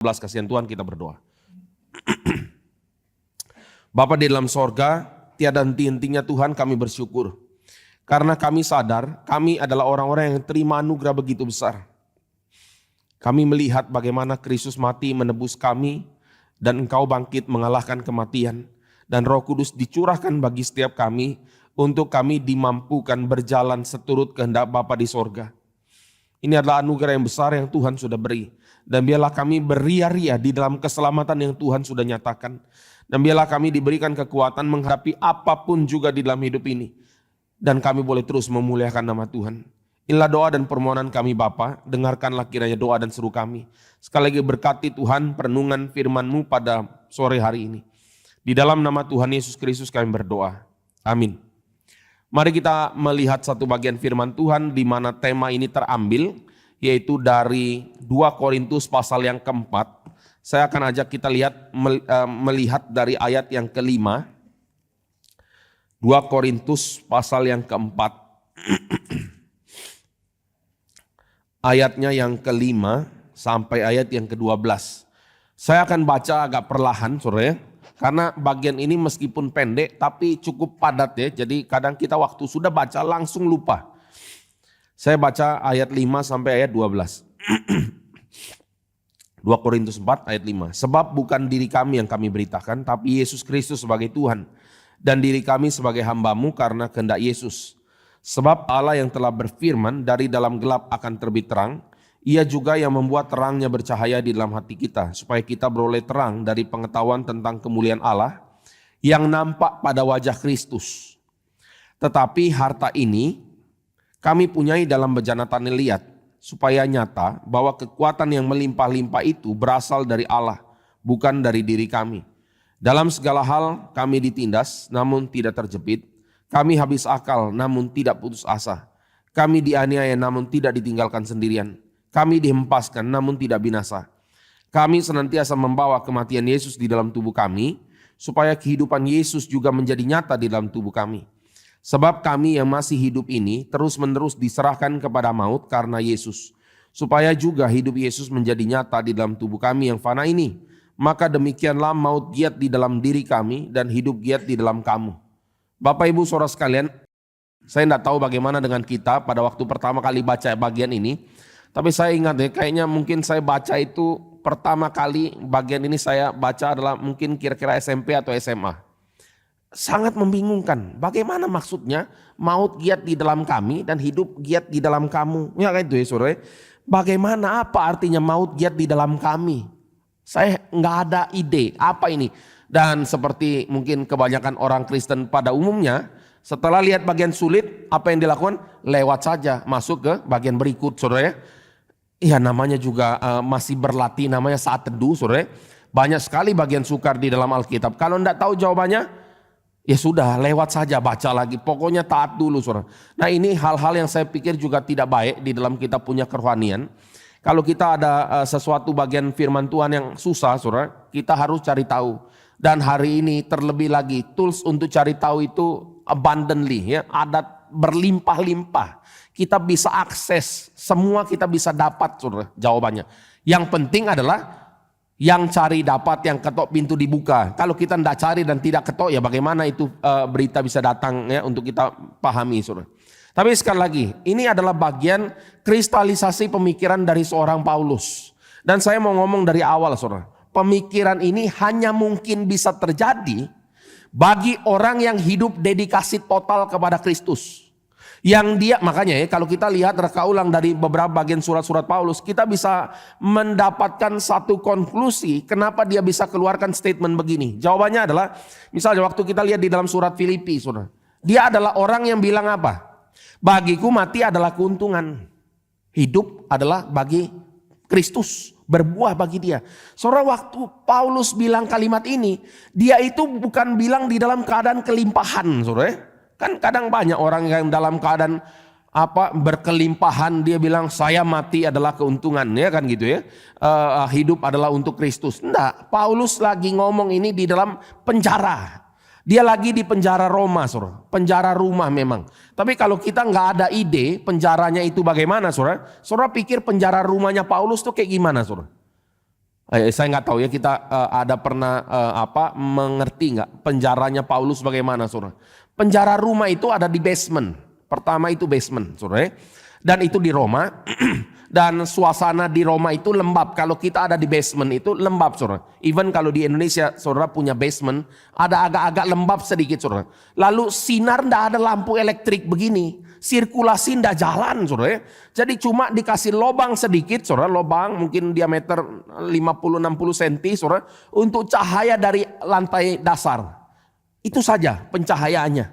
Kasihan Tuhan, kita berdoa. Bapa di dalam sorga, tiada henti-hentinya Tuhan kami bersyukur. Karena kami sadar kami adalah orang-orang yang terima anugerah begitu besar. Kami melihat bagaimana Kristus mati menebus kami dan Engkau bangkit mengalahkan kematian. Dan Roh Kudus dicurahkan bagi setiap kami untuk kami dimampukan berjalan seturut kehendak Bapa di sorga. Ini adalah anugerah yang besar yang Tuhan sudah beri. Dan biarlah kami beria-ria di dalam keselamatan yang Tuhan sudah nyatakan. Dan biarlah kami diberikan kekuatan menghadapi apapun juga di dalam hidup ini. Dan kami boleh terus memuliakan nama Tuhan. Inilah doa dan permohonan kami Bapa, dengarkanlah kiranya doa dan seru kami. Sekali lagi berkati Tuhan perenungan firman-Mu pada sore hari ini. Di dalam nama Tuhan Yesus Kristus kami berdoa. Amin. Mari kita melihat satu bagian firman Tuhan di mana tema ini terambil, yaitu dari 2 Korintus pasal yang keempat. Saya akan ajak kita melihat dari ayat yang kelima. 2 Korintus pasal yang keempat. Ayatnya yang kelima sampai ayat yang ke-12. Saya akan baca agak perlahan saudara, karena bagian ini meskipun pendek tapi cukup padat ya. Jadi kadang kita waktu sudah baca langsung lupa. Saya baca ayat 5 sampai ayat 12. 2 Korintus 4 ayat 5. Sebab bukan diri kami yang kami beritakan, tapi Yesus Kristus sebagai Tuhan. Dan diri kami sebagai hamba-Mu karena kehendak Yesus. Sebab Allah yang telah berfirman dari dalam gelap akan terbit terang, Ia juga yang membuat terangnya bercahaya di dalam hati kita, supaya kita beroleh terang dari pengetahuan tentang kemuliaan Allah yang nampak pada wajah Kristus. Tetapi harta ini kami punyai dalam bejana tanah liat, supaya nyata bahwa kekuatan yang melimpah-limpah itu berasal dari Allah, bukan dari diri kami. Dalam segala hal kami ditindas, namun tidak terjepit. Kami habis akal, namun tidak putus asa. Kami dianiaya, namun tidak ditinggalkan sendirian. Kami dihempaskan, namun tidak binasa. Kami senantiasa membawa kematian Yesus di dalam tubuh kami, supaya kehidupan Yesus juga menjadi nyata di dalam tubuh kami. Sebab kami yang masih hidup ini terus-menerus diserahkan kepada maut karena Yesus, supaya juga hidup Yesus menjadi nyata di dalam tubuh kami yang fana ini. Maka demikianlah maut giat di dalam diri kami dan hidup giat di dalam kamu. Bapak Ibu Saudara sekalian, saya tidak tahu bagaimana dengan kita pada waktu pertama kali baca bagian ini. Tapi saya ingat ya, kayaknya mungkin saya baca itu pertama kali bagian ini saya baca adalah mungkin kira-kira SMP atau SMA. Sangat membingungkan. Bagaimana maksudnya maut giat di dalam kami dan hidup giat di dalam kamu? Ya kan itu ya saudara. Bagaimana apa artinya maut giat di dalam kami? Saya nggak ada ide apa ini. Dan seperti mungkin kebanyakan orang Kristen pada umumnya, setelah lihat bagian sulit, apa yang dilakukan? Lewat saja masuk ke bagian berikut saudara ya. Iya namanya juga masih berlatih, namanya saat teduh saudara. Banyak sekali bagian sukar di dalam Alkitab. Kalau enggak tahu jawabannya, ya sudah lewat saja baca lagi. Pokoknya taat dulu saudara. Nah ini hal-hal yang saya pikir juga tidak baik di dalam kita punya kerohanian. Kalau kita ada sesuatu bagian firman Tuhan yang susah saudara, kita harus cari tahu. Dan hari ini terlebih lagi tools untuk cari tahu itu abundantly ya, ada berlimpah-limpah. Kita bisa akses, semua kita bisa dapat saudara jawabannya. Yang penting adalah yang cari dapat, yang ketok pintu dibuka. Kalau kita tidak cari dan tidak ketok ya bagaimana itu berita bisa datang ya untuk kita pahami saudara. Tapi sekali lagi ini adalah bagian kristalisasi pemikiran dari seorang Paulus. Dan saya mau ngomong dari awal saudara. Pemikiran ini hanya mungkin bisa terjadi bagi orang yang hidup dedikasi total kepada Kristus. Yang dia, makanya ya kalau kita lihat reka ulang dari beberapa bagian surat-surat Paulus, kita bisa mendapatkan satu konklusi kenapa dia bisa keluarkan statement begini. Jawabannya adalah, misalnya waktu kita lihat di dalam surat Filipi, saudara, dia adalah orang yang bilang apa? Bagiku mati adalah keuntungan, hidup adalah bagi Kristus, berbuah bagi dia. Saudara, waktu Paulus bilang kalimat ini, dia itu bukan bilang di dalam keadaan kelimpahan, saudara. Kan kadang banyak orang yang dalam keadaan berkelimpahan dia bilang saya mati adalah keuntungan ya kan gitu ya. Hidup adalah untuk Kristus. Enggak, Paulus lagi ngomong ini di dalam penjara. Dia lagi di penjara Roma, saudara. Penjara rumah memang. Tapi kalau kita nggak ada ide penjaranya itu bagaimana, saudara? Saudara pikir penjara rumahnya Paulus tuh kayak gimana, saudara? Saya nggak tahu ya, kita ada pernah mengerti nggak penjaranya Paulus bagaimana, saudara? Penjara Roma itu ada di basement. Pertama itu basement, saudara. Dan itu di Roma. Dan suasana di Roma itu lembab. Kalau kita ada di basement itu lembab, saudara. Even kalau di Indonesia saudara punya basement, ada agak-agak lembab sedikit, saudara. Lalu sinar, ndak ada lampu elektrik begini. Sirkulasi ndak jalan, saudara. Jadi cuma dikasih lobang sedikit, saudara. Lobang mungkin diameter 50-60 cm, saudara. Untuk cahaya dari lantai dasar. Itu saja pencahayaannya.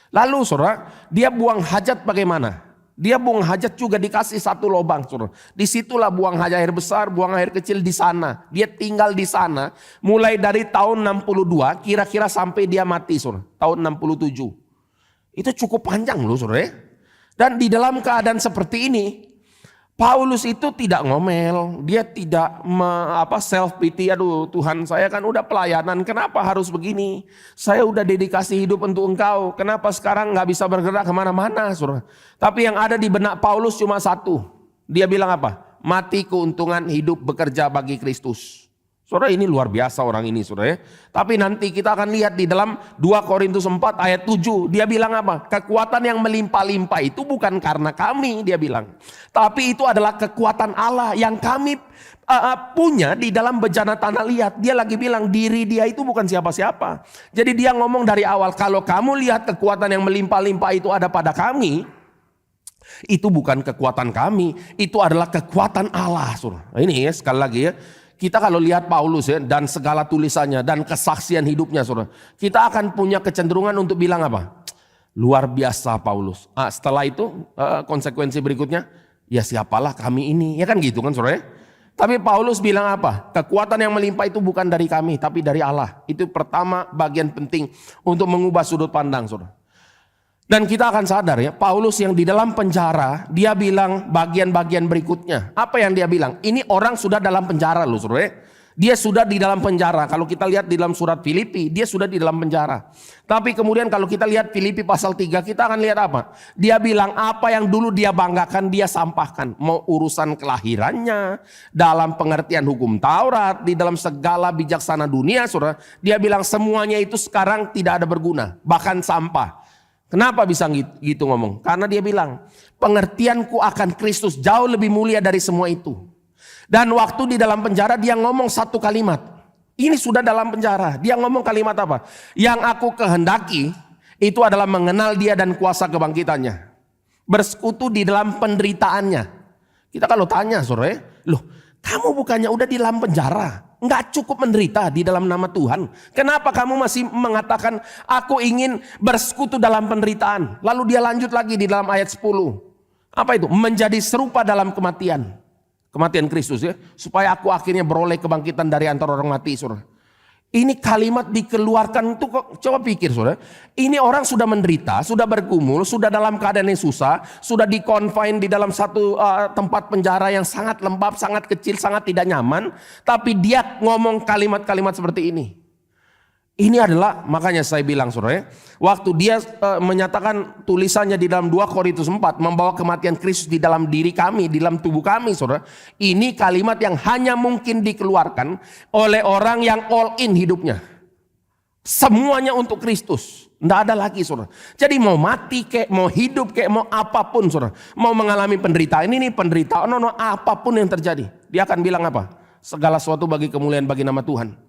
Lalu saudara, dia buang hajat bagaimana? Dia buang hajat juga dikasih satu lubang, saudara. Disitulah buang hajat air besar, buang air kecil di sana. Dia tinggal di sana mulai dari tahun 62 kira-kira sampai dia mati, saudara. Tahun 67. Itu cukup panjang loh, saudara. Dan di dalam keadaan seperti ini, Paulus itu tidak ngomel, dia tidak self pity. Aduh Tuhan, saya kan udah pelayanan, kenapa harus begini? Saya udah dedikasi hidup untuk Engkau, kenapa sekarang nggak bisa bergerak kemana-mana, saudara? Tapi yang ada di benak Paulus cuma satu. Dia bilang apa? Mati keuntungan, hidup bekerja bagi Kristus. Saudara, ini luar biasa orang ini, saudara. Tapi nanti kita akan lihat di dalam 2 Korintus 4 ayat 7. Dia bilang apa? Kekuatan yang melimpah-limpah itu bukan karena kami, dia bilang. Tapi itu adalah kekuatan Allah yang kami punya di dalam bejana tanah liat. Dia lagi bilang diri dia itu bukan siapa-siapa. Jadi dia ngomong dari awal, kalau kamu lihat kekuatan yang melimpah-limpah itu ada pada kami, itu bukan kekuatan kami, itu adalah kekuatan Allah, saudara. Nah, ini ya, sekali lagi ya. Kita kalau lihat Paulus ya, dan segala tulisannya dan kesaksian hidupnya, saudara, kita akan punya kecenderungan untuk bilang apa? Luar biasa Paulus. Setelah itu konsekuensi berikutnya, ya siapalah kami ini, ya kan gitu kan, saudara. Tapi Paulus bilang apa? Kekuatan yang melimpah itu bukan dari kami, tapi dari Allah. Itu pertama bagian penting untuk mengubah sudut pandang, saudara. Dan kita akan sadar ya, Paulus yang di dalam penjara, dia bilang bagian-bagian berikutnya. Apa yang dia bilang? Ini orang sudah dalam penjara loh, saudara. Dia sudah di dalam penjara. Kalau kita lihat di dalam surat Filipi, dia sudah di dalam penjara. Tapi kemudian kalau kita lihat Filipi pasal 3, kita akan lihat apa? Dia bilang apa yang dulu dia banggakan, dia sampahkan. Mau urusan kelahirannya, dalam pengertian hukum Taurat, di dalam segala bijaksana dunia, saudara. Dia bilang semuanya itu sekarang tidak ada berguna, bahkan sampah. Kenapa bisa gitu ngomong? Karena dia bilang, pengertianku akan Kristus jauh lebih mulia dari semua itu. Dan waktu di dalam penjara dia ngomong satu kalimat. Ini sudah dalam penjara. Dia ngomong kalimat apa? Yang aku kehendaki itu adalah mengenal dia dan kuasa kebangkitannya. Bersekutu di dalam penderitaannya. Kita kalau tanya saudara, loh kamu bukannya udah di dalam penjara? Enggak cukup menderita di dalam nama Tuhan. Kenapa kamu masih mengatakan aku ingin bersekutu dalam penderitaan? Lalu dia lanjut lagi di dalam ayat 10. Apa itu? Menjadi serupa dalam kematian. Kematian Kristus ya. Supaya aku akhirnya beroleh kebangkitan dari antara orang mati, saudara. Ini kalimat dikeluarkan itu, coba pikir saudara. Ini orang sudah menderita, sudah bergumul, sudah dalam keadaan yang susah, sudah di-confine di dalam satu tempat penjara yang sangat lembab, sangat kecil, sangat tidak nyaman. Tapi dia ngomong kalimat-kalimat seperti ini. Ini adalah, makanya saya bilang saudara, waktu dia menyatakan tulisannya di dalam 2 Korintus 4, membawa kematian Kristus di dalam diri kami, di dalam tubuh kami saudara. Ini kalimat yang hanya mungkin dikeluarkan oleh orang yang all in hidupnya. Semuanya untuk Kristus. Tidak ada lagi saudara. Jadi mau mati kek, mau hidup kek, mau apapun saudara. Mau mengalami penderitaan, ini penderitaan, apapun yang terjadi. Dia akan bilang apa? Segala sesuatu bagi kemuliaan bagi nama Tuhan.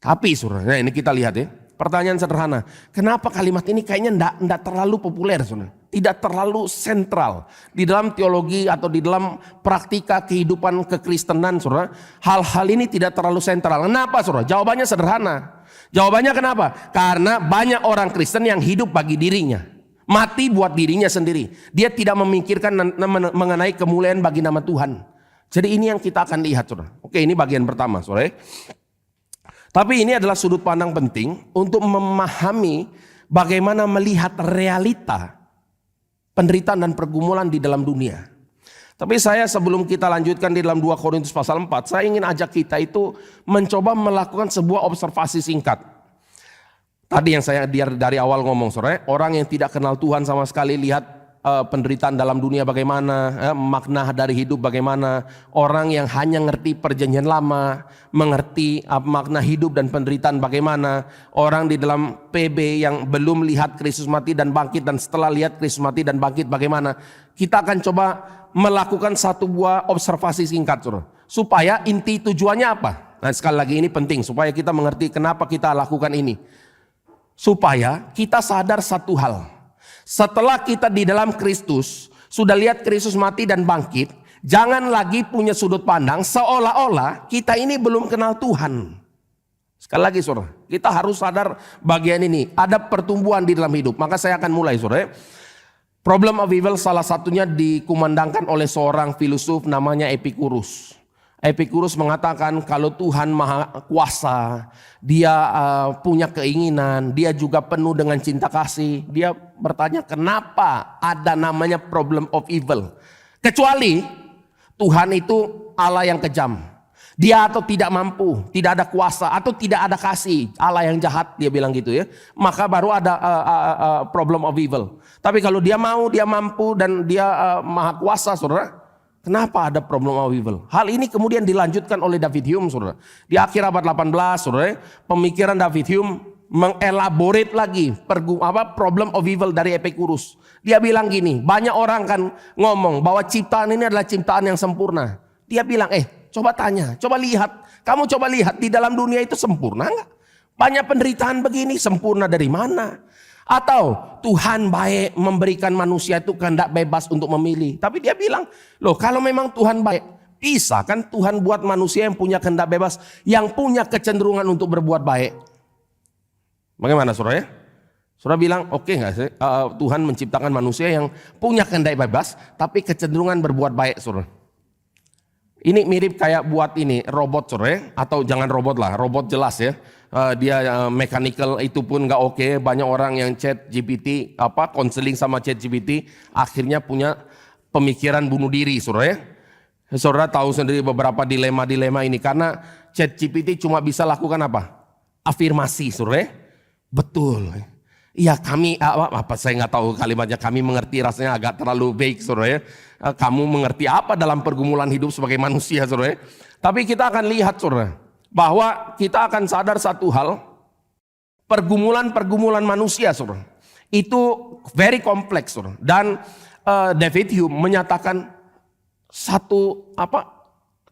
Tapi saudara, nah ini kita lihat ya. Pertanyaan sederhana, kenapa kalimat ini kayaknya enggak terlalu populer saudara? Tidak terlalu sentral di dalam teologi atau di dalam praktika kehidupan kekristenan saudara. Hal-hal ini tidak terlalu sentral. Kenapa saudara? Jawabannya sederhana. Jawabannya kenapa? Karena banyak orang Kristen yang hidup bagi dirinya. Mati buat dirinya sendiri. Dia tidak memikirkan mengenai kemuliaan bagi nama Tuhan. Jadi ini yang kita akan lihat saudara. Oke, ini bagian pertama saudara. Tapi ini adalah sudut pandang penting untuk memahami bagaimana melihat realita penderitaan dan pergumulan di dalam dunia. Tapi saya sebelum kita lanjutkan di dalam 2 Korintus pasal 4, saya ingin ajak kita itu mencoba melakukan sebuah observasi singkat. Tadi yang saya dari awal ngomong saudara, orang yang tidak kenal Tuhan sama sekali lihat penderitaan dalam dunia bagaimana, makna dari hidup bagaimana. Orang yang hanya ngerti perjanjian lama, mengerti makna hidup dan penderitaan bagaimana. Orang di dalam PB yang belum lihat Kristus mati dan bangkit, dan setelah lihat Kristus mati dan bangkit bagaimana. Kita akan coba melakukan satu buah observasi singkat, saudara, supaya inti tujuannya apa. Nah, sekali lagi ini penting supaya kita mengerti kenapa kita lakukan ini. Supaya kita sadar satu hal. Setelah kita di dalam Kristus, sudah lihat Kristus mati dan bangkit, jangan lagi punya sudut pandang seolah-olah kita ini belum kenal Tuhan. Sekali lagi saudara, kita harus sadar bagian ini. Ada pertumbuhan di dalam hidup. Maka saya akan mulai saudara. Problem of evil salah satunya dikumandangkan oleh seorang filosof namanya Epicurus. Epicurus mengatakan kalau Tuhan maha kuasa, dia punya keinginan, dia juga penuh dengan cinta kasih. Dia bertanya kenapa ada namanya problem of evil. Kecuali Tuhan itu Allah yang kejam. Dia atau tidak mampu, tidak ada kuasa atau tidak ada kasih. Allah yang jahat, dia bilang gitu ya. Maka baru ada problem of evil. Tapi kalau dia mau, dia mampu dan dia maha kuasa saudara. Kenapa ada problem of evil? Hal ini kemudian dilanjutkan oleh David Hume, saudara. Di akhir abad 18, saudara, pemikiran David Hume mengelaborate lagi problem of evil dari Epicurus. Dia bilang gini, banyak orang kan ngomong bahwa ciptaan ini adalah ciptaan yang sempurna. Dia bilang, coba tanya, coba lihat. Kamu coba lihat di dalam dunia itu sempurna enggak? Banyak penderitaan begini, sempurna dari mana? Atau Tuhan baik memberikan manusia itu kehendak bebas untuk memilih. Tapi dia bilang, loh kalau memang Tuhan baik, bisa kan Tuhan buat manusia yang punya kehendak bebas, yang punya kecenderungan untuk berbuat baik. Bagaimana saudara ya? Saudara bilang, oke nggak sih Tuhan menciptakan manusia yang punya kehendak bebas, tapi kecenderungan berbuat baik saudara. Ini mirip kayak buat ini robot saudara ya? Atau jangan robot lah, robot jelas ya. Dia mechanical itu pun nggak oke. Banyak orang yang chat GPT konseling sama chat GPT akhirnya punya pemikiran bunuh diri saudara ya. Saudara tahu sendiri beberapa dilema-dilema ini karena chat GPT cuma bisa lakukan apa? Afirmasi saudara ya. Betul. Iya kami saya nggak tahu kalimatnya, kami mengerti, rasanya agak terlalu baik saudara ya. Kamu mengerti apa dalam pergumulan hidup sebagai manusia saudara ya. Tapi kita akan lihat saudara, bahwa kita akan sadar satu hal, pergumulan manusia saudara, itu very kompleks saudara. Dan David Hume menyatakan satu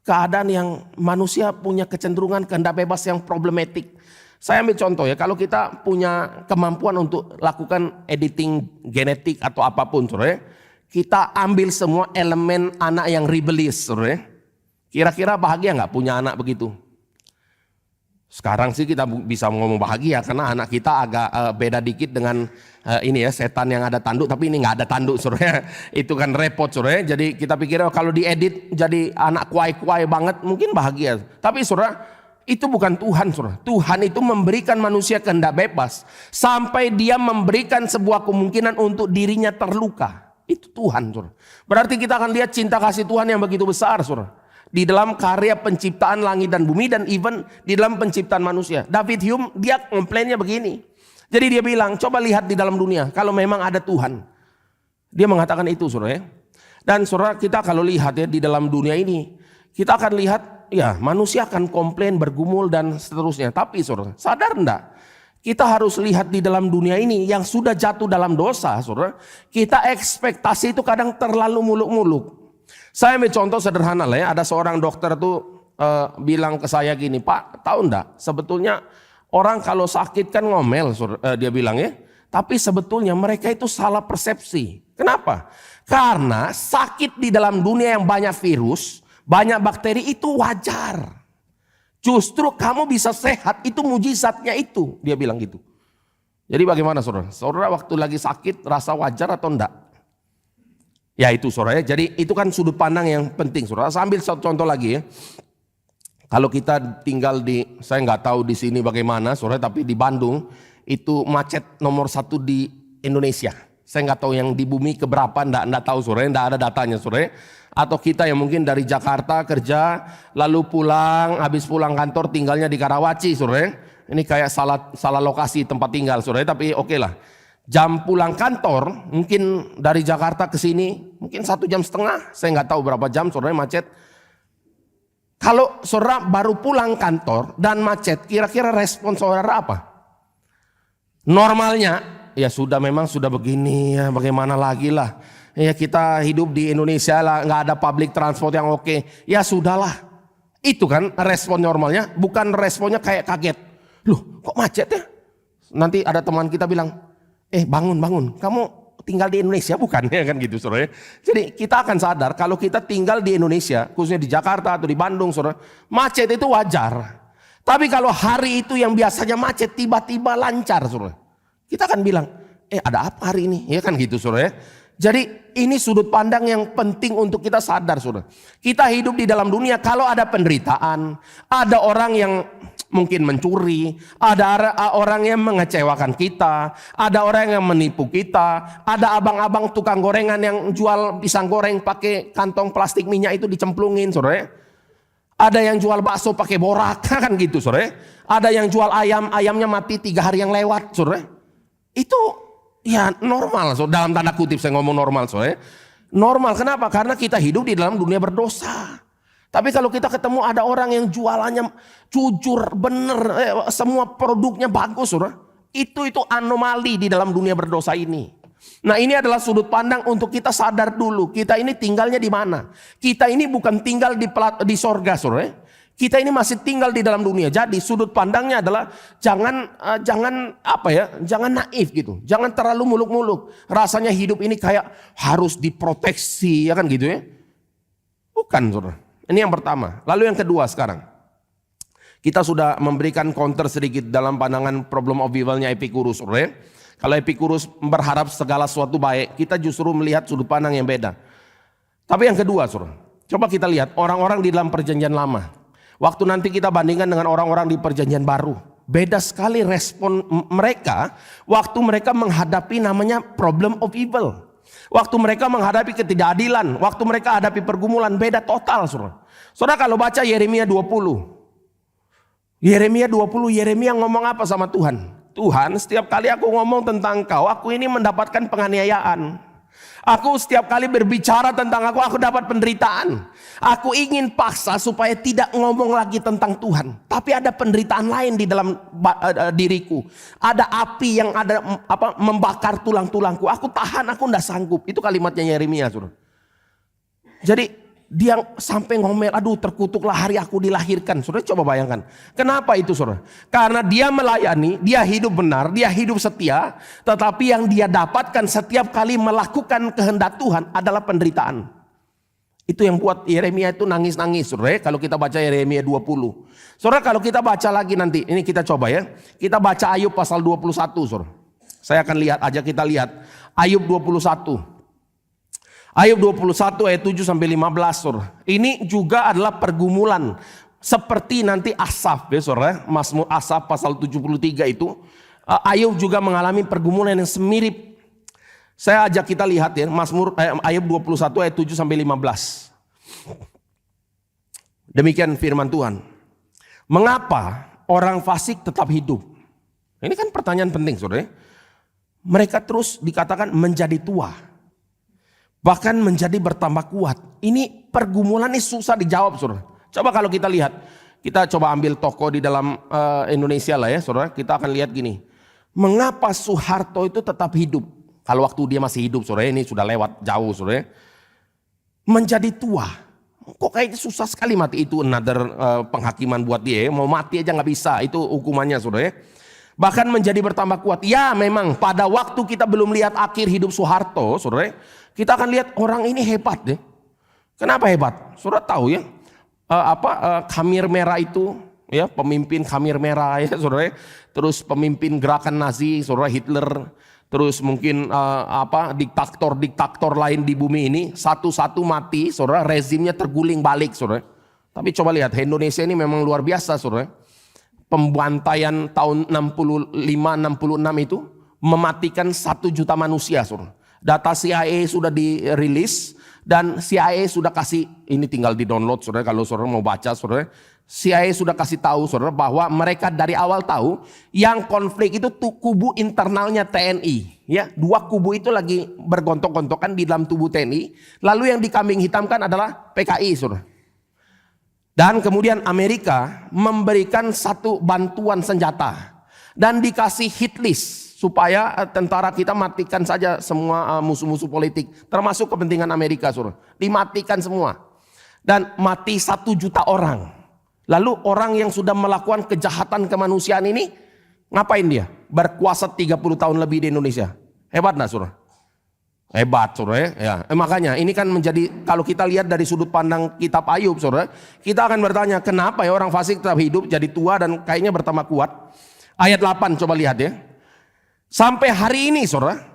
keadaan yang manusia punya kecenderungan kehendak bebas yang problematik. Saya ambil contoh ya, kalau kita punya kemampuan untuk lakukan editing genetik atau apapun saudara, kita ambil semua elemen anak yang rebellious saudara. Kira-kira bahagia nggak punya anak begitu? Sekarang sih kita bisa ngomong bahagia karena anak kita agak beda dikit dengan ini ya, setan yang ada tanduk, tapi ini nggak ada tanduk saudara. Itu kan repot saudara. Jadi kita pikir kalau diedit jadi anak kuai-kuai banget mungkin bahagia. Tapi saudara, itu bukan Tuhan saudara. Tuhan itu memberikan manusia kehendak bebas sampai dia memberikan sebuah kemungkinan untuk dirinya terluka. Itu Tuhan saudara. Berarti kita akan lihat cinta kasih Tuhan yang begitu besar saudara. Di dalam karya penciptaan langit dan bumi dan even di dalam penciptaan manusia. David Hume dia komplainnya begini. Jadi dia bilang, coba lihat di dalam dunia kalau memang ada Tuhan. Dia mengatakan itu saudara ya. Dan saudara, kita kalau lihat ya di dalam dunia ini, kita akan lihat ya manusia akan komplain, bergumul dan seterusnya. Tapi saudara, sadar enggak? Kita harus lihat di dalam dunia ini yang sudah jatuh dalam dosa saudara. Kita ekspektasi itu kadang terlalu muluk-muluk. Saya ambil contoh sederhana lah ya, ada seorang dokter tuh bilang ke saya gini, Pak tahu enggak sebetulnya orang kalau sakit kan ngomel, dia bilang ya, tapi sebetulnya mereka itu salah persepsi. Kenapa? Karena sakit di dalam dunia yang banyak virus, banyak bakteri itu wajar. Justru kamu bisa sehat itu mujizatnya itu, dia bilang gitu. Jadi bagaimana saudara? Saudara waktu lagi sakit rasa wajar atau enggak? Ya itu saudara ya. Jadi itu kan sudut pandang yang penting saudara. Saya ambil contoh lagi ya. Kalau kita tinggal di, saya nggak tahu di sini bagaimana saudara, tapi di Bandung itu macet nomor 1 di Indonesia. Saya nggak tahu yang di bumi keberapa, enggak tahu saudara, enggak ada datanya saudara. Atau kita yang mungkin dari Jakarta kerja, lalu pulang, habis pulang kantor tinggalnya di Karawaci saudara. Ini kayak salah lokasi tempat tinggal saudara, tapi oke lah. Jam pulang kantor mungkin dari Jakarta ke sini mungkin 1,5 jam, saya nggak tahu berapa jam saudara macet. Kalau saudara baru pulang kantor dan macet, kira-kira respon saudara apa? Normalnya ya sudah, memang sudah begini ya, bagaimana lagi lah. Ya kita hidup di Indonesia lah, nggak ada public transport yang oke. Ya sudahlah. Itu kan respon normalnya, bukan responnya kayak kaget. Loh kok macet ya? Nanti ada teman kita bilang, bangun, kamu tinggal di Indonesia bukan? Ya kan gitu saudara. Jadi kita akan sadar kalau kita tinggal di Indonesia, khususnya di Jakarta atau di Bandung saudara, macet itu wajar. Tapi kalau hari itu yang biasanya macet tiba-tiba lancar saudara, kita akan bilang, ada apa hari ini? Ya kan gitu saudara. Jadi ini sudut pandang yang penting untuk kita sadar saudara. Kita hidup di dalam dunia, kalau ada penderitaan, ada orang yang mungkin mencuri, ada orang yang mengecewakan kita, ada orang yang menipu kita, ada abang-abang tukang gorengan yang jual pisang goreng pakai kantong plastik minyak itu dicemplungin saudara. Ada yang jual bakso pakai borak kan gitu saudara. Ada yang jual ayamnya mati 3 hari yang lewat saudara. Itu ya normal, dalam tanda kutip saya ngomong normal saudara. Normal kenapa? Karena kita hidup di dalam dunia berdosa. Tapi kalau kita ketemu ada orang yang jualannya jujur, bener, semua produknya bagus, saudara. Itu anomali di dalam dunia berdosa ini. Nah ini adalah sudut pandang untuk kita sadar dulu. Kita ini tinggalnya di mana? Kita ini bukan tinggal di sorga, saudara. Kita ini masih tinggal di dalam dunia. Jadi sudut pandangnya adalah jangan naif gitu. Jangan terlalu muluk-muluk. Rasanya hidup ini kayak harus diproteksi, ya kan gitu ya? Bukan, saudara. Ini yang pertama. Lalu yang kedua sekarang. Kita sudah memberikan counter sedikit dalam pandangan problem of evil-nya Epicurus. Kalau Epicurus berharap segala sesuatu baik, kita justru melihat sudut pandang yang beda. Tapi yang kedua, coba kita lihat orang-orang di dalam perjanjian lama. Waktu nanti kita bandingkan dengan orang-orang di perjanjian baru. Beda sekali respon mereka waktu mereka menghadapi namanya problem of evil. Waktu mereka menghadapi ketidakadilan, waktu mereka hadapi pergumulan, beda total saudara. Saudara kalau baca Yeremia 20. Yeremia ngomong apa sama Tuhan? Tuhan, setiap kali aku ngomong tentang Engkau, aku ini mendapatkan penganiayaan. Aku setiap kali berbicara tentang aku dapat penderitaan. Aku ingin paksa supaya tidak ngomong lagi tentang Tuhan. Tapi ada penderitaan lain di dalam diriku. Ada api yang membakar tulang-tulangku. Aku tahan, aku tidak sanggup. Itu kalimatnya Yeremia, saudara. Jadi dia sampai ngomel, aduh terkutuklah hari aku dilahirkan. Saudara coba bayangkan. Kenapa itu saudara? Karena dia melayani, dia hidup benar, dia hidup setia. Tetapi yang dia dapatkan setiap kali melakukan kehendak Tuhan adalah penderitaan. Itu yang buat Yeremia itu nangis-nangis saudara. Kalau kita baca Yeremia 20. Saudara kalau kita baca lagi nanti, ini kita coba ya. Kita baca Ayub pasal 21 saudara. Saya akan kita lihat. Ayub 21. Ayub 21 ayat 7 sampai 15 saudara. Ini juga adalah pergumulan seperti nanti Asaf ya saudara. Mazmur Asaf pasal 73 itu. Ayub juga mengalami pergumulan yang semirip. Saya ajak kita lihat ya Ayub 21 ayat 7 sampai 15. Demikian firman Tuhan. Mengapa orang fasik tetap hidup? Ini kan pertanyaan penting saudara. Mereka terus dikatakan menjadi tua. Bahkan menjadi bertambah kuat. Ini pergumulan ini susah dijawab saudara. Coba kalau kita lihat. Kita coba ambil toko di dalam Indonesia lah ya saudara. Kita akan lihat gini. Mengapa Soeharto itu tetap hidup? Kalau waktu dia masih hidup saudara, ini sudah lewat jauh saudara. Menjadi tua. Kok kayaknya susah sekali mati, itu another penghakiman buat dia. Mau mati aja gak bisa, itu hukumannya saudara. Bahkan menjadi bertambah kuat. Ya memang pada waktu kita belum lihat akhir hidup Soeharto saudara. Kita akan lihat orang ini hebat deh. Kenapa hebat? Saudara tahu ya, Khmer Merah itu, ya pemimpin Khmer Merah ya saudara. Terus pemimpin gerakan Nazi, saudara Hitler. Terus mungkin diktator lain di bumi ini satu-satu mati, saudara. Rezimnya terguling balik, saudara. Tapi coba lihat, Indonesia ini memang luar biasa, saudara. Pembantaian tahun 65-66 itu mematikan 1 juta manusia, saudara. Data CIA sudah dirilis Dan CIA sudah kasih, ini tinggal di download saudara, kalau saudara mau baca saudara. CIA sudah kasih tahu saudara bahwa mereka dari awal tahu yang konflik itu tuh kubu internalnya TNI. Ya, dua kubu itu lagi bergontok-gontokan di dalam tubuh TNI. Lalu yang dikambing hitamkan adalah PKI saudara. Dan kemudian Amerika memberikan satu bantuan senjata dan dikasih hit list supaya tentara kita matikan saja semua musuh-musuh politik, termasuk kepentingan Amerika saudara. Dimatikan semua. Dan mati 1 juta orang. Lalu orang yang sudah melakukan kejahatan kemanusiaan ini ngapain dia? Berkuasa 30 tahun lebih di Indonesia. Hebat gak saudara? Hebat saudara ya. Makanya ini kan menjadi, kalau kita lihat dari sudut pandang kitab Ayub saudara, kita akan bertanya kenapa ya orang fasik tetap hidup jadi tua dan kayaknya bertambah kuat. Ayat 8 coba lihat ya. Sampai hari ini saudara,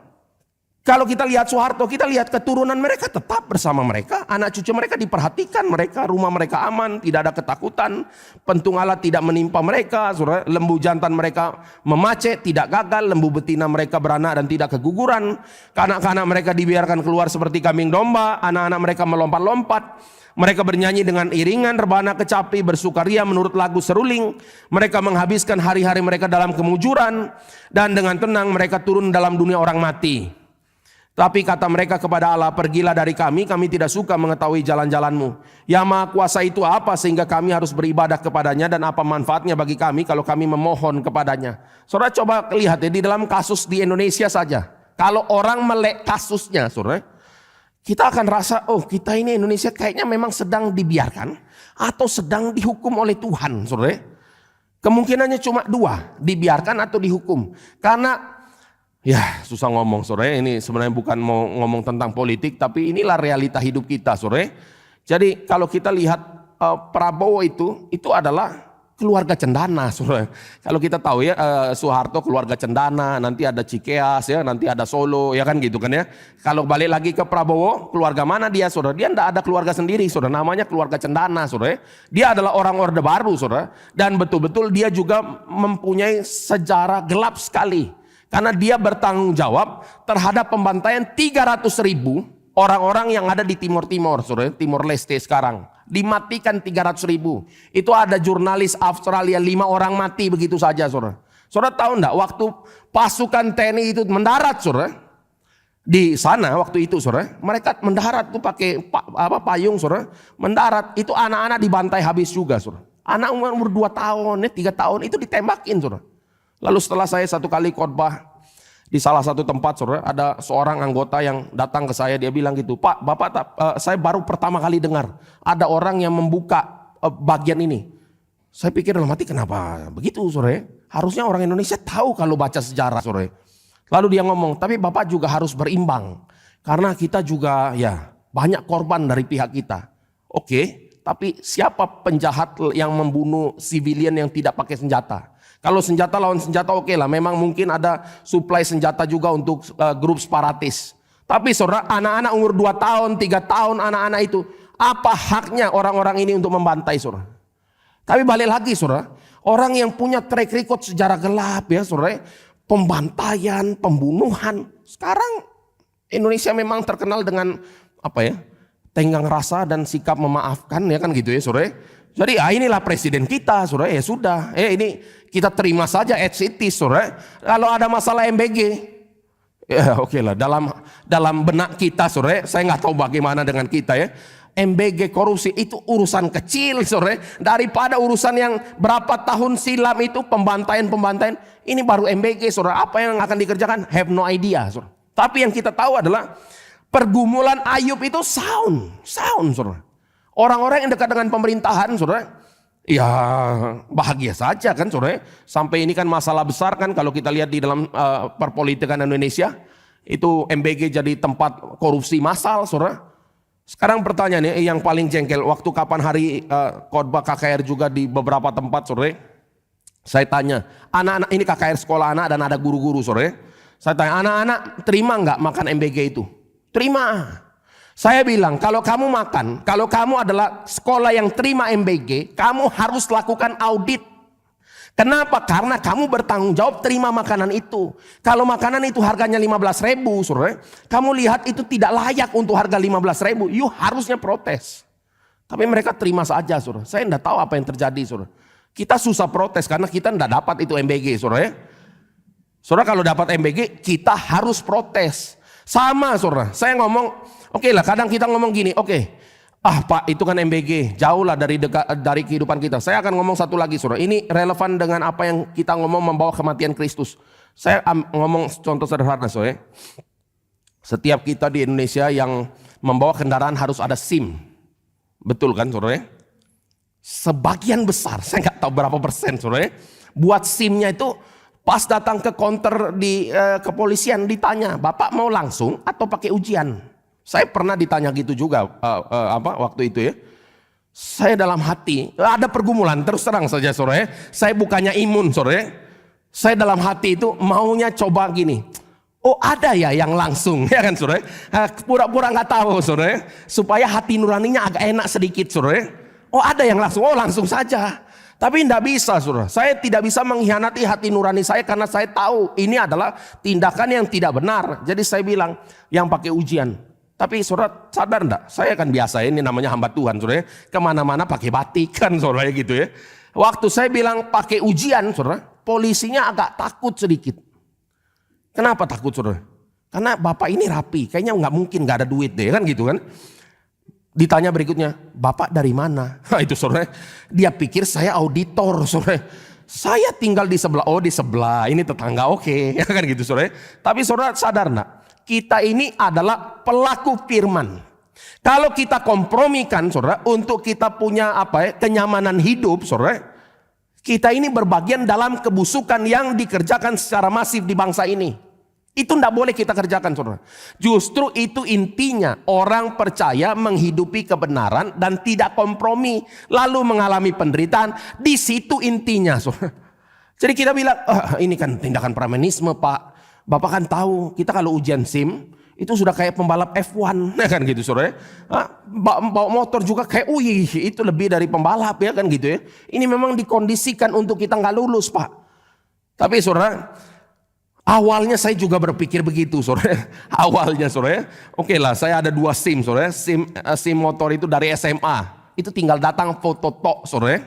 kalau kita lihat Soeharto, kita lihat keturunan mereka tetap bersama mereka. Anak cucu mereka diperhatikan mereka, rumah mereka aman, tidak ada ketakutan. Pentung alat tidak menimpa mereka, saudara. Lembu jantan mereka memacet, tidak gagal. Lembu betina mereka beranak dan tidak keguguran. Kanak-kanak mereka dibiarkan keluar seperti kambing domba. Anak-anak mereka melompat-lompat. Mereka bernyanyi dengan iringan, rebana kecapi, bersukaria menurut lagu seruling. Mereka menghabiskan hari-hari mereka dalam kemujuran. Dan dengan tenang mereka turun dalam dunia orang mati. Tapi kata mereka kepada Allah, pergilah dari kami tidak suka mengetahui jalan-jalanmu. Yang Maha Kuasa itu apa sehingga kami harus beribadah kepadanya, dan apa manfaatnya bagi kami kalau kami memohon kepadanya. Saudara coba lihat ya, di dalam kasus di Indonesia saja. Kalau orang melek kasusnya saudara, kita akan rasa, oh kita ini Indonesia kayaknya memang sedang dibiarkan atau sedang dihukum oleh Tuhan saudara. Kemungkinannya cuma 2, dibiarkan atau dihukum. Karena ya susah ngomong saudara, ini sebenarnya bukan mau ngomong tentang politik, tapi inilah realita hidup kita saudara. Jadi kalau kita lihat Prabowo itu adalah keluarga cendana saudara. Kalau kita tahu ya Soeharto keluarga cendana, nanti ada Cikeas ya, nanti ada Solo ya kan gitu kan ya. Kalau balik lagi ke Prabowo, keluarga mana dia saudara? Dia tidak ada keluarga sendiri saudara, namanya keluarga cendana saudara. Dia adalah orang Orde Baru saudara, dan betul-betul dia juga mempunyai sejarah gelap sekali. Karena dia bertanggung jawab terhadap pembantaian 300.000 orang-orang yang ada di Timur-Timur, saudara, Timor Leste sekarang. Dimatikan 300.000. Itu ada jurnalis Australia 5 orang mati begitu saja, saudara. Saudara tahu enggak waktu pasukan TNI itu mendarat, saudara, di sana waktu itu, saudara, mereka mendarat tuh pakai payung, saudara, mendarat itu anak-anak dibantai habis juga, saudara. Anak umur 2 tahun, 3 tahun itu ditembakin, saudara. Lalu setelah saya satu kali khotbah di salah satu tempat saudara, ada seorang anggota yang datang ke saya, dia bilang gitu, Pak, Bapak, saya baru pertama kali dengar ada orang yang membuka bagian ini. Saya pikir dalam hati kenapa begitu saudara? Harusnya orang Indonesia tahu kalau baca sejarah saudara. Lalu dia ngomong, tapi Bapak juga harus berimbang. Karena kita juga ya banyak korban dari pihak kita. Oke, tapi siapa penjahat yang membunuh sivilian yang tidak pakai senjata? Kalau senjata lawan senjata oke lah, memang mungkin ada suplai senjata juga untuk grup separatis. Tapi saudara, anak-anak umur 2 tahun, 3 tahun anak-anak itu, apa haknya orang-orang ini untuk membantai saudara? Tapi balik lagi saudara, orang yang punya track record sejarah gelap ya saudara, pembantaian, pembunuhan. Sekarang Indonesia memang terkenal dengan apa ya, tenggang rasa dan sikap memaafkan ya kan gitu ya saudara. Jadi inilah presiden kita saudara, ya sudah. Ini kita terima saja as it is saudara. Kalau ada masalah MBG, ya oke lah, dalam benak kita saudara, saya nggak tahu bagaimana dengan kita ya. MBG korupsi itu urusan kecil saudara, daripada urusan yang berapa tahun silam itu pembantaian. Ini baru MBG saudara, apa yang akan dikerjakan? Have no idea saudara. Tapi yang kita tahu adalah pergumulan Ayub itu sound saudara. Orang-orang yang dekat dengan pemerintahan saudara, ya bahagia saja kan saudara. Sampai ini kan masalah besar kan kalau kita lihat di dalam perpolitikan Indonesia, itu MBG jadi tempat korupsi massal saudara. Sekarang pertanyaannya yang paling jengkel, waktu kapan hari khotbah KKR juga di beberapa tempat saudara. Saya tanya, anak-anak ini KKR sekolah anak dan ada guru-guru saudara. Saya tanya, anak-anak terima nggak makan MBG itu? Terima. Saya bilang, kalau kamu makan, kalau kamu adalah sekolah yang terima MBG, kamu harus lakukan audit. Kenapa? Karena kamu bertanggung jawab terima makanan itu. Kalau makanan itu harganya 15.000, saudara, kamu lihat itu tidak layak untuk harga 15.000, you harusnya protes. Tapi mereka terima saja, saudara. Saya tidak tahu apa yang terjadi, saudara. Kita susah protes karena kita tidak dapat itu MBG, saudara. Saudara kalau dapat MBG, kita harus protes. Sama, saudara. Saya ngomong, oke lah, kadang kita ngomong gini, oke. Pak, itu kan MBG, jauh lah dari kehidupan kita. Saya akan ngomong satu lagi, saudara. Ini relevan dengan apa yang kita ngomong membawa kematian Kristus. Saya ngomong contoh sederhana, saudara. Setiap kita di Indonesia yang membawa kendaraan harus ada SIM. Betul kan, saudara? Sebagian besar, saya nggak tahu berapa persen, saudara, buat SIM-nya itu pas datang ke counter di kepolisian ditanya, Bapak mau langsung atau pakai ujian? Saya pernah ditanya gitu juga waktu itu ya. Saya dalam hati ada pergumulan, terus terang saja, saudara. Saya bukannya imun, saudara. Saya dalam hati itu maunya coba gini. Oh, ada ya yang langsung, ya kan, saudara? Pura-pura nggak tahu, saudara, supaya hati nuraninya agak enak sedikit, saudara. Oh, ada yang langsung. Oh, langsung saja. Tapi tidak bisa, saudara. Saya tidak bisa mengkhianati hati nurani saya karena saya tahu ini adalah tindakan yang tidak benar. Jadi saya bilang yang pakai ujian. Tapi saudara sadar enggak? Saya kan biasa, ini namanya hamba Tuhan, saudara. Kemana-mana pakai batik kan, saudara, gitu ya. Waktu saya bilang pakai ujian, saudara, polisinya agak takut sedikit. Kenapa takut, saudara? Karena bapak ini rapi, kayaknya nggak mungkin nggak ada duit deh, kan gitu kan. Ditanya berikutnya, Bapak dari mana? Nah, itu, saudara, dia pikir saya auditor, saudara. Saya tinggal di sebelah, oh di sebelah, ini tetangga, oke, ya kan gitu, saudara. Tapi saudara sadar enggak? Kita ini adalah pelaku firman. Kalau kita kompromikan, saudara, untuk kita punya kenyamanan hidup, saudara, kita ini berbagian dalam kebusukan yang dikerjakan secara masif di bangsa ini. Itu tidak boleh kita kerjakan, saudara. Justru itu intinya, orang percaya menghidupi kebenaran dan tidak kompromi, lalu mengalami penderitaan. Di situ intinya, saudara. Jadi kita bilang, ini kan tindakan premanisme, Pak. Bapak kan tahu, kita kalau ujian SIM itu sudah kayak pembalap F1, ya kan gitu, saudara. Bawa motor juga kayak, itu lebih dari pembalap, ya kan gitu ya. Ini memang dikondisikan untuk kita nggak lulus, Pak. Tapi saudara, awalnya saya juga berpikir begitu, saudara. Awalnya, saudara, oke lah, saya ada 2 SIM, saudara. SIM motor itu dari SMA, itu tinggal datang foto tok, saudara.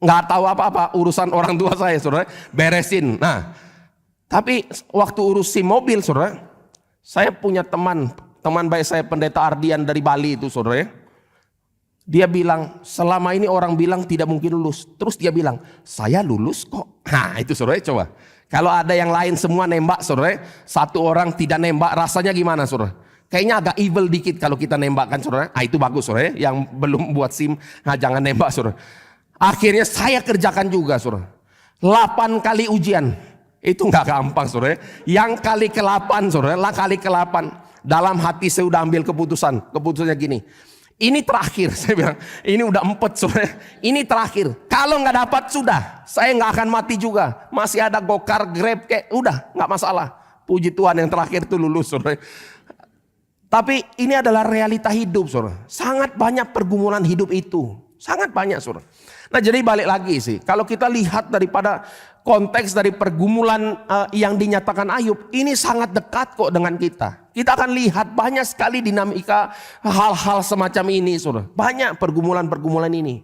Nggak tahu apa-apa urusan orang tua saya, saudara. Beresin. Nah. Tapi waktu urus SIM mobil, saudara, saya punya teman baik saya, Pendeta Ardian dari Bali itu, saudara. Dia bilang, selama ini orang bilang tidak mungkin lulus. Terus dia bilang, saya lulus kok. Nah itu, saudara, coba. Kalau ada yang lain semua nembak, saudara, satu orang tidak nembak, rasanya gimana, saudara? Kayaknya agak evil dikit kalau kita nembak kan, saudara. Nah itu bagus, saudara. Yang belum buat SIM, nah jangan nembak, saudara. Akhirnya saya kerjakan juga, saudara. 8 kali ujian. Itu nggak gampang, saudara. Yang kali ke-8, saudara, kali ke-8. Dalam hati saya udah ambil keputusan. Keputusannya gini. Ini terakhir, saya bilang. Ini udah 4, saudara. Ini terakhir. Kalau nggak dapat sudah, saya nggak akan mati juga. Masih ada Gokar, Grab, kayak udah nggak masalah. Puji Tuhan yang terakhir itu lulus, saudara. Tapi ini adalah realita hidup, saudara. Sangat banyak pergumulan hidup itu. Sangat banyak, saudara. Nah jadi balik lagi sih, kalau kita lihat daripada konteks dari pergumulan yang dinyatakan Ayub, ini sangat dekat kok dengan kita. Kita akan lihat banyak sekali dinamika hal-hal semacam ini, saudara. Banyak pergumulan-pergumulan ini.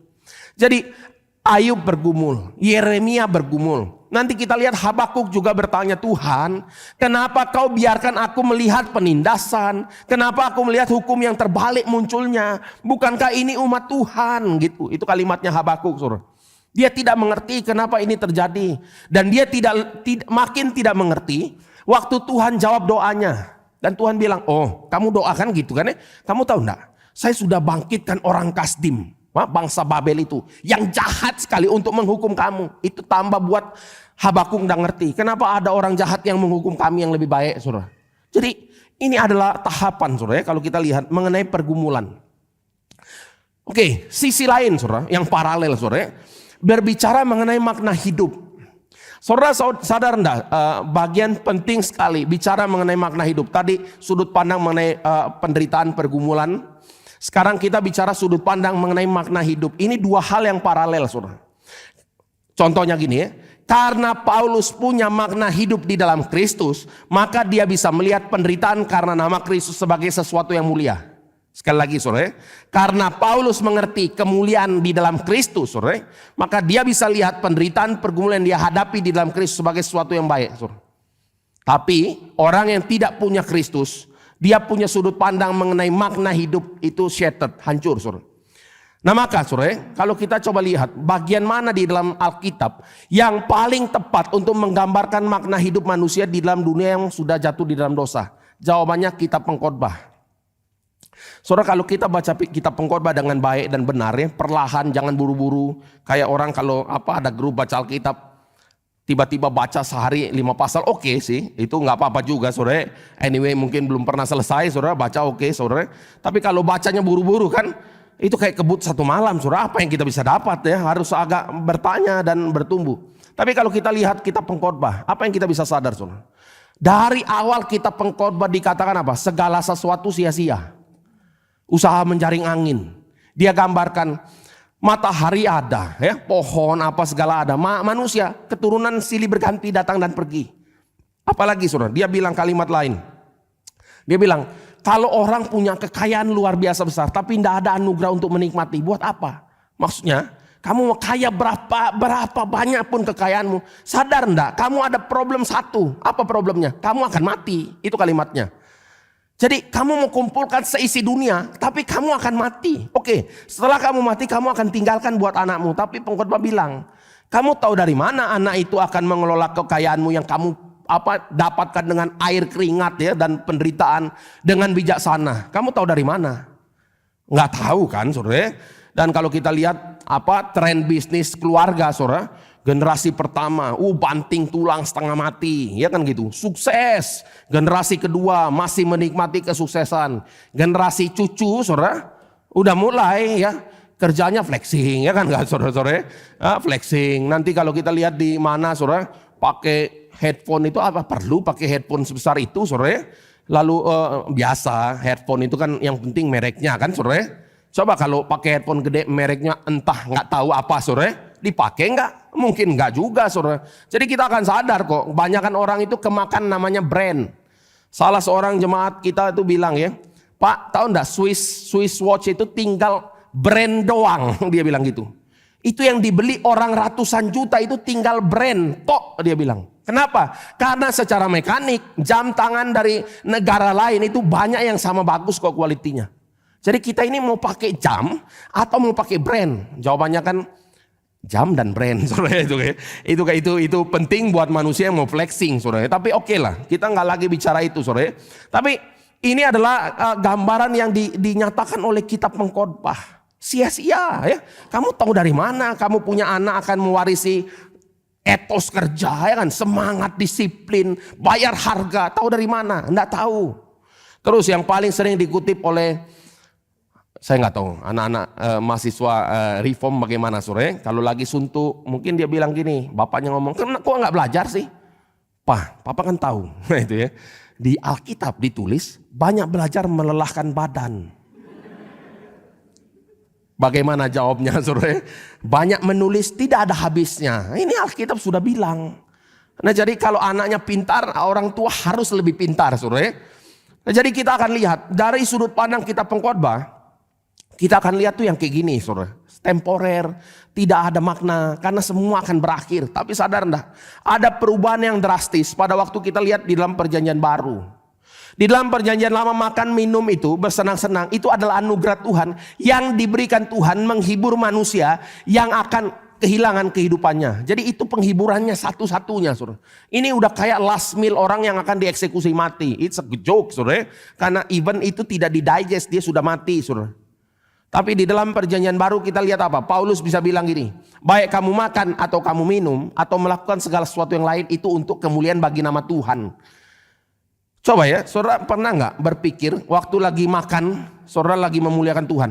Jadi Ayub bergumul, Yeremia bergumul. Nanti kita lihat Habakuk juga bertanya, Tuhan, kenapa kau biarkan aku melihat penindasan? Kenapa aku melihat hukum yang terbalik munculnya? Bukankah ini umat Tuhan? Gitu. Itu kalimatnya Habakuk, saudara. Dia tidak mengerti kenapa ini terjadi. Dan dia makin tidak mengerti waktu Tuhan jawab doanya. Dan Tuhan bilang, oh kamu doakan gitu kan ya? Kamu tahu enggak? Saya sudah bangkitkan orang Kasdim. Bangsa Babel itu yang jahat sekali untuk menghukum kamu. Itu tambah buat Habakuk nggak ngerti. Kenapa ada orang jahat yang menghukum kami yang lebih baik, saudara? Jadi ini adalah tahapan, saudara, kalau kita lihat mengenai pergumulan. Oke, sisi lain, saudara, yang paralel, saudara, berbicara mengenai makna hidup. Saudara sadar enggak, bagian penting sekali bicara mengenai makna hidup. Tadi sudut pandang mengenai penderitaan, pergumulan. Sekarang kita bicara sudut pandang mengenai makna hidup. Ini 2 hal yang paralel, saudara. Contohnya gini ya. karena Paulus punya makna hidup di dalam Kristus, maka dia bisa melihat penderitaan karena nama Kristus sebagai sesuatu yang mulia. Sekali lagi saudara, karena Paulus mengerti kemuliaan di dalam Kristus saudara, maka dia bisa lihat penderitaan pergumulan yang dia hadapi di dalam Kristus sebagai sesuatu yang baik saudara. Tapi orang yang tidak punya Kristus, dia punya sudut pandang mengenai makna hidup itu shattered, hancur saudara. Nah maka saudara, kalau kita coba lihat bagian mana di dalam Alkitab yang paling tepat untuk menggambarkan makna hidup manusia di dalam dunia yang sudah jatuh di dalam dosa. Jawabannya kitab Pengkhotbah. Saudara, kalau kita baca kitab Pengkhotbah dengan baik dan benar ya, perlahan, jangan buru-buru. Kayak orang kalau ada grup baca Alkitab, tiba-tiba baca sehari 5 pasal, oke sih, itu nggak apa-apa juga saudara. Anyway mungkin belum pernah selesai saudara, baca oke saudara. Tapi kalau bacanya buru-buru kan, itu kayak kebut satu malam saudara, apa yang kita bisa dapat ya, harus agak bertanya dan bertumbuh. Tapi kalau kita lihat kitab Pengkhotbah, apa yang kita bisa sadar saudara? Dari awal kitab Pengkhotbah dikatakan apa? Segala sesuatu sia-sia. Usaha menjaring angin. Dia gambarkan matahari ada, ya, pohon apa segala ada. Manusia, keturunan silih berganti datang dan pergi. Apalagi saudara, dia bilang kalimat lain. Dia bilang, kalau orang punya kekayaan luar biasa besar, tapi tidak ada anugerah untuk menikmati, buat apa? Maksudnya, kamu mau kaya berapa banyak pun kekayaanmu, sadar enggak? Kamu ada problem satu, apa problemnya? Kamu akan mati, itu kalimatnya. Jadi kamu mau kumpulkan seisi dunia, tapi kamu akan mati. Oke, setelah kamu mati, kamu akan tinggalkan buat anakmu. Tapi Pengkhotbah bilang, kamu tahu dari mana anak itu akan mengelola kekayaanmu yang kamu dapatkan dengan air keringat ya dan penderitaan dengan bijaksana. Kamu tahu dari mana? Nggak tahu kan saudara. Dan kalau kita lihat tren bisnis keluarga saudara, generasi pertama banting tulang setengah mati ya kan gitu, sukses. Generasi kedua masih menikmati kesuksesan. Generasi cucu saudara udah mulai ya kerjanya flexing ya kan nggak saudara-saudara, flexing. Nanti kalau kita lihat di mana saudara pakai headphone itu perlu pakai headphone sebesar itu saudara. Lalu biasa headphone itu kan yang penting mereknya kan saudara. Coba kalau pakai headphone gede mereknya entah nggak tahu apa saudara, dipakai nggak? Mungkin nggak juga saudara. Jadi kita akan sadar kok, kebanyakan orang itu kemakan namanya brand. Salah seorang jemaat kita itu bilang ya, Pak tahu nggak Swiss watch itu tinggal brand doang, dia bilang gitu. Itu yang dibeli orang ratusan juta itu tinggal brand, tok dia bilang. Kenapa? Karena secara mekanik jam tangan dari negara lain itu banyak yang sama bagus kok kualitinya. Jadi kita ini mau pakai jam atau mau pakai brand? Jawabannya kan jam dan brand, saudara. Itu penting buat manusia yang mau flexing, saudara. Tapi oke lah, kita nggak lagi bicara itu, saudara. Tapi ini adalah gambaran yang dinyatakan oleh kitab Pengkhotbah. Sia-sia ya. Kamu tahu dari mana? Kamu punya anak akan mewarisi etos kerja, ya kan? Semangat, disiplin, bayar harga. Tahu dari mana? Nggak tahu. Terus yang paling sering dikutip oleh, saya nggak tahu anak-anak mahasiswa reform bagaimana sore. Kalau lagi suntuk mungkin dia bilang gini, bapaknya ngomong, kok nggak belajar sih? Papa kan tahu. Nah itu ya, di Alkitab ditulis banyak belajar melelahkan badan. Bagaimana jawabnya sore? Banyak menulis tidak ada habisnya. Ini Alkitab sudah bilang. Nah jadi kalau anaknya pintar, orang tua harus lebih pintar sore. Nah jadi kita akan lihat dari sudut pandang kitab Pengkhotbah. Kita akan lihat tuh yang kayak gini saudara, temporer, tidak ada makna karena semua akan berakhir. Tapi sadar enggak, ada perubahan yang drastis pada waktu kita lihat di dalam perjanjian baru. Di dalam perjanjian lama makan minum itu bersenang-senang, itu adalah anugerah Tuhan yang diberikan Tuhan menghibur manusia yang akan kehilangan kehidupannya. Jadi itu penghiburannya satu-satunya saudara. Ini udah kayak last meal orang yang akan dieksekusi mati. It's a joke saudara, karena even itu tidak didigest, dia sudah mati saudara. Tapi di dalam perjanjian baru kita lihat apa? Paulus bisa bilang gini, baik kamu makan atau kamu minum atau melakukan segala sesuatu yang lain itu untuk kemuliaan bagi nama Tuhan. Coba ya, saudara pernah nggak berpikir waktu lagi makan, saudara lagi memuliakan Tuhan?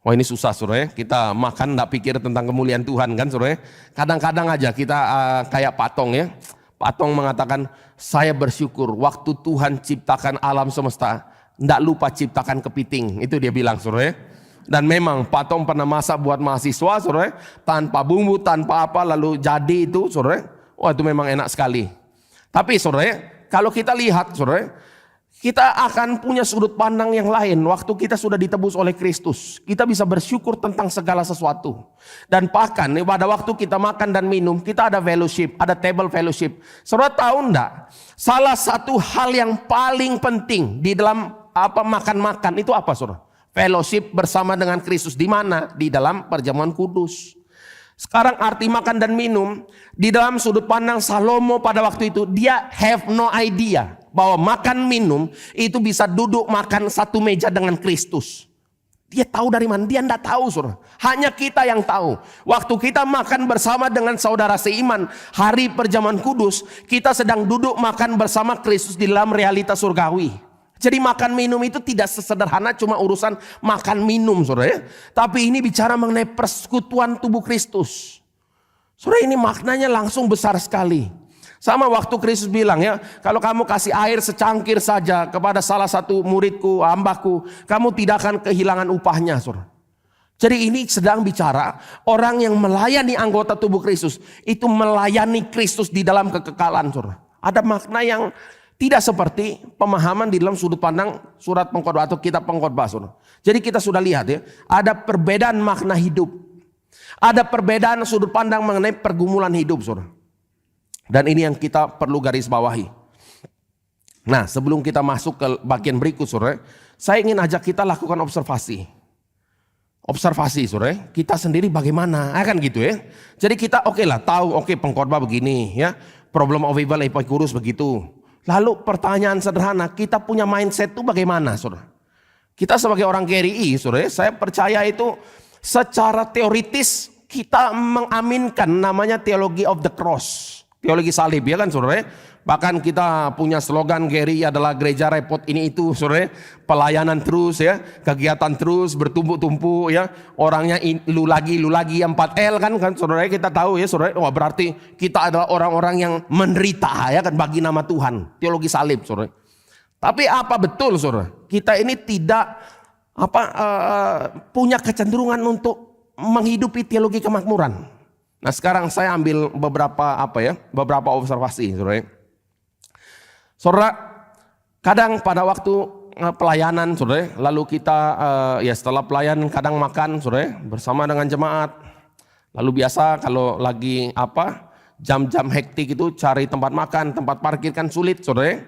Wah ini susah saudara ya, kita makan nggak pikir tentang kemuliaan Tuhan kan saudara ya. Kadang-kadang aja kita kayak patung ya. Patung mengatakan, saya bersyukur waktu Tuhan ciptakan alam semesta, nggak lupa ciptakan kepiting. Itu dia bilang saudara. Dan memang Pak Tom pernah masak buat mahasiswa, saudara, tanpa bumbu, tanpa apa, lalu jadi itu, saudara. Wah, itu memang enak sekali. Tapi saudara, kalau kita lihat, saudara, kita akan punya sudut pandang yang lain. Waktu kita sudah ditebus oleh Kristus, kita bisa bersyukur tentang segala sesuatu. Dan bahkan pada waktu kita makan dan minum, kita ada fellowship, ada table fellowship. Saudara tahu enggak? Salah satu hal yang paling penting di dalam makan-makan itu apa, saudara? Fellowship bersama dengan Kristus. Di mana? Di dalam perjamuan kudus. Sekarang arti makan dan minum, di dalam sudut pandang Salomo pada waktu itu, dia have no idea bahwa makan minum itu bisa duduk makan satu meja dengan Kristus. Dia tahu dari mana? Dia tidak tahu, saudara. Hanya kita yang tahu. Waktu kita makan bersama dengan saudara seiman, hari perjamuan kudus, kita sedang duduk makan bersama Kristus di dalam realitas surgawi. Jadi makan minum itu tidak sesederhana cuma urusan makan minum, saudara ya. Tapi ini bicara mengenai persekutuan tubuh Kristus. Saudara, ini maknanya langsung besar sekali. Sama waktu Kristus bilang ya, kalau kamu kasih air secangkir saja kepada salah satu muridku, hambaku, kamu tidak akan kehilangan upahnya, saudara. Jadi ini sedang bicara orang yang melayani anggota tubuh Kristus, itu melayani Kristus di dalam kekekalan, saudara. Ada makna yang tidak seperti pemahaman di dalam sudut pandang surat pengkhotbah atau kitab pengkhotbah, saudara. Jadi kita sudah lihat ya, ada perbedaan makna hidup. Ada perbedaan sudut pandang mengenai pergumulan hidup, saudara. Dan ini yang kita perlu garis bawahi. Nah, sebelum kita masuk ke bagian berikut, saudara, saya ingin ajak kita lakukan observasi. Observasi, saudara, kita sendiri bagaimana, kan gitu ya. Jadi kita oke lah, tahu pengkhotbah begini ya, problem of evil Epicurus begitu. Lalu pertanyaan sederhana, kita punya mindset itu bagaimana, saudara? Kita sebagai orang GRI, saudara, saya percaya itu secara teoritis kita mengaminkan namanya teologi of the cross, teologi salib, ya kan, saudara? Bahkan kita punya slogan GRI adalah gereja repot ini itu, saudara, pelayanan terus ya, kegiatan terus bertumpuk-tumpuk ya, orangnya lu lagi 4L kan saudara, kita tahu ya, saudara. Wah, berarti kita adalah orang-orang yang menderita ya kan bagi nama Tuhan, teologi salib, saudara. Tapi apa betul, saudara? Kita ini tidak punya kecenderungan untuk menghidupi teologi kemakmuran. Nah, sekarang saya ambil beberapa observasi, saudara. Saudara, kadang pada waktu pelayanan, saudara, lalu kita setelah pelayanan kadang makan, saudara, bersama dengan jemaat. Lalu biasa kalau lagi jam-jam hektik itu cari tempat makan, tempat parkir kan sulit, saudara.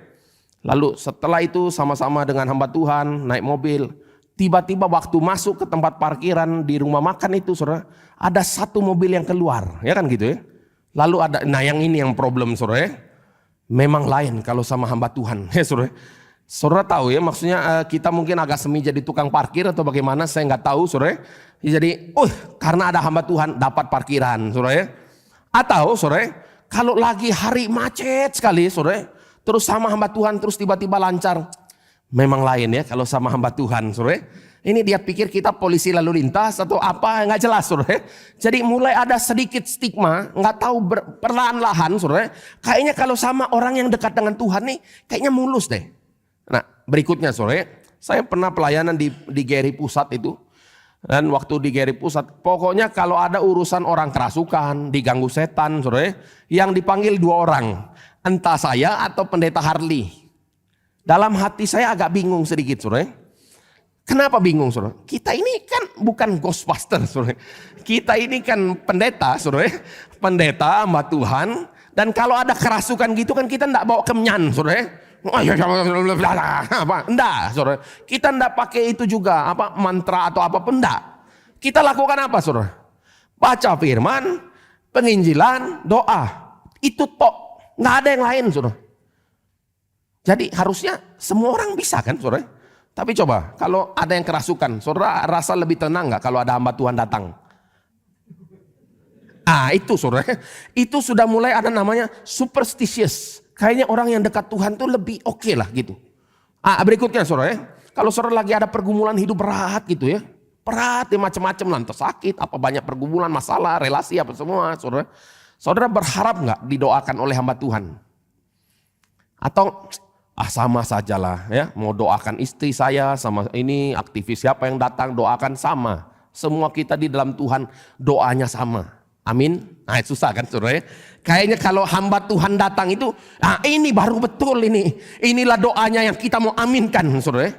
Lalu setelah itu sama-sama dengan hamba Tuhan naik mobil, tiba-tiba waktu masuk ke tempat parkiran di rumah makan itu, saudara, ada satu mobil yang keluar, ya kan gitu ya. Lalu yang ini yang problem, saudara. Memang lain kalau sama hamba Tuhan, ya saudara. Saudara tahu ya, maksudnya kita mungkin agak semi jadi tukang parkir atau bagaimana, saya nggak tahu, saudara. Jadi, karena ada hamba Tuhan dapat parkiran, saudara. Atau, saudara, kalau lagi hari macet sekali, saudara, terus sama hamba Tuhan terus tiba-tiba lancar, memang lain ya kalau sama hamba Tuhan, saudara. Ini dia pikir kita polisi lalu lintas atau apa, nggak jelas, saudara. Jadi mulai ada sedikit stigma, nggak tahu perlahan-lahan, saudara. Kayaknya kalau sama orang yang dekat dengan Tuhan nih, kayaknya mulus deh. Nah, berikutnya, saudara, saya pernah pelayanan di GRI Pusat itu. Dan waktu di GRI Pusat, pokoknya kalau ada urusan orang kerasukan, diganggu setan, saudara, yang dipanggil 2 orang. Entah saya atau pendeta Harley. Dalam hati saya agak bingung sedikit, saudara. Kenapa bingung, saudara? Kita ini kan bukan Ghostbuster, saudara. Kita ini kan pendeta, saudara. Pendeta sama Tuhan. Dan kalau ada kerasukan gitu kan kita enggak bawa kemyan, saudara. Enggak, saudara. Kita enggak pakai itu juga, mantra atau apa pun enggak. Kita lakukan apa, saudara? Baca firman, penginjilan, doa. Itu tok. Enggak ada yang lain, saudara. Jadi harusnya semua orang bisa kan, saudara? Tapi coba, kalau ada yang kerasukan, saudara rasa lebih tenang nggak kalau ada hamba Tuhan datang? Itu saudara, itu sudah mulai ada namanya superstitious. Kayaknya orang yang dekat Tuhan tuh lebih oke lah gitu. Berikutnya saudara, kalau saudara lagi ada pergumulan hidup berat gitu ya. Berat ya, macam-macam lah, entah sakit, apa banyak pergumulan, masalah, relasi apa semua, saudara. Saudara berharap nggak didoakan oleh hamba Tuhan? Atau sama sajalah ya, mau doakan istri saya sama ini aktivis siapa yang datang doakan sama. Semua kita di dalam Tuhan doanya sama. Amin. Nah susah kan saudara ya. Kayaknya kalau hamba Tuhan datang itu, ini baru betul ini. Inilah doanya yang kita mau aminkan saudara ya.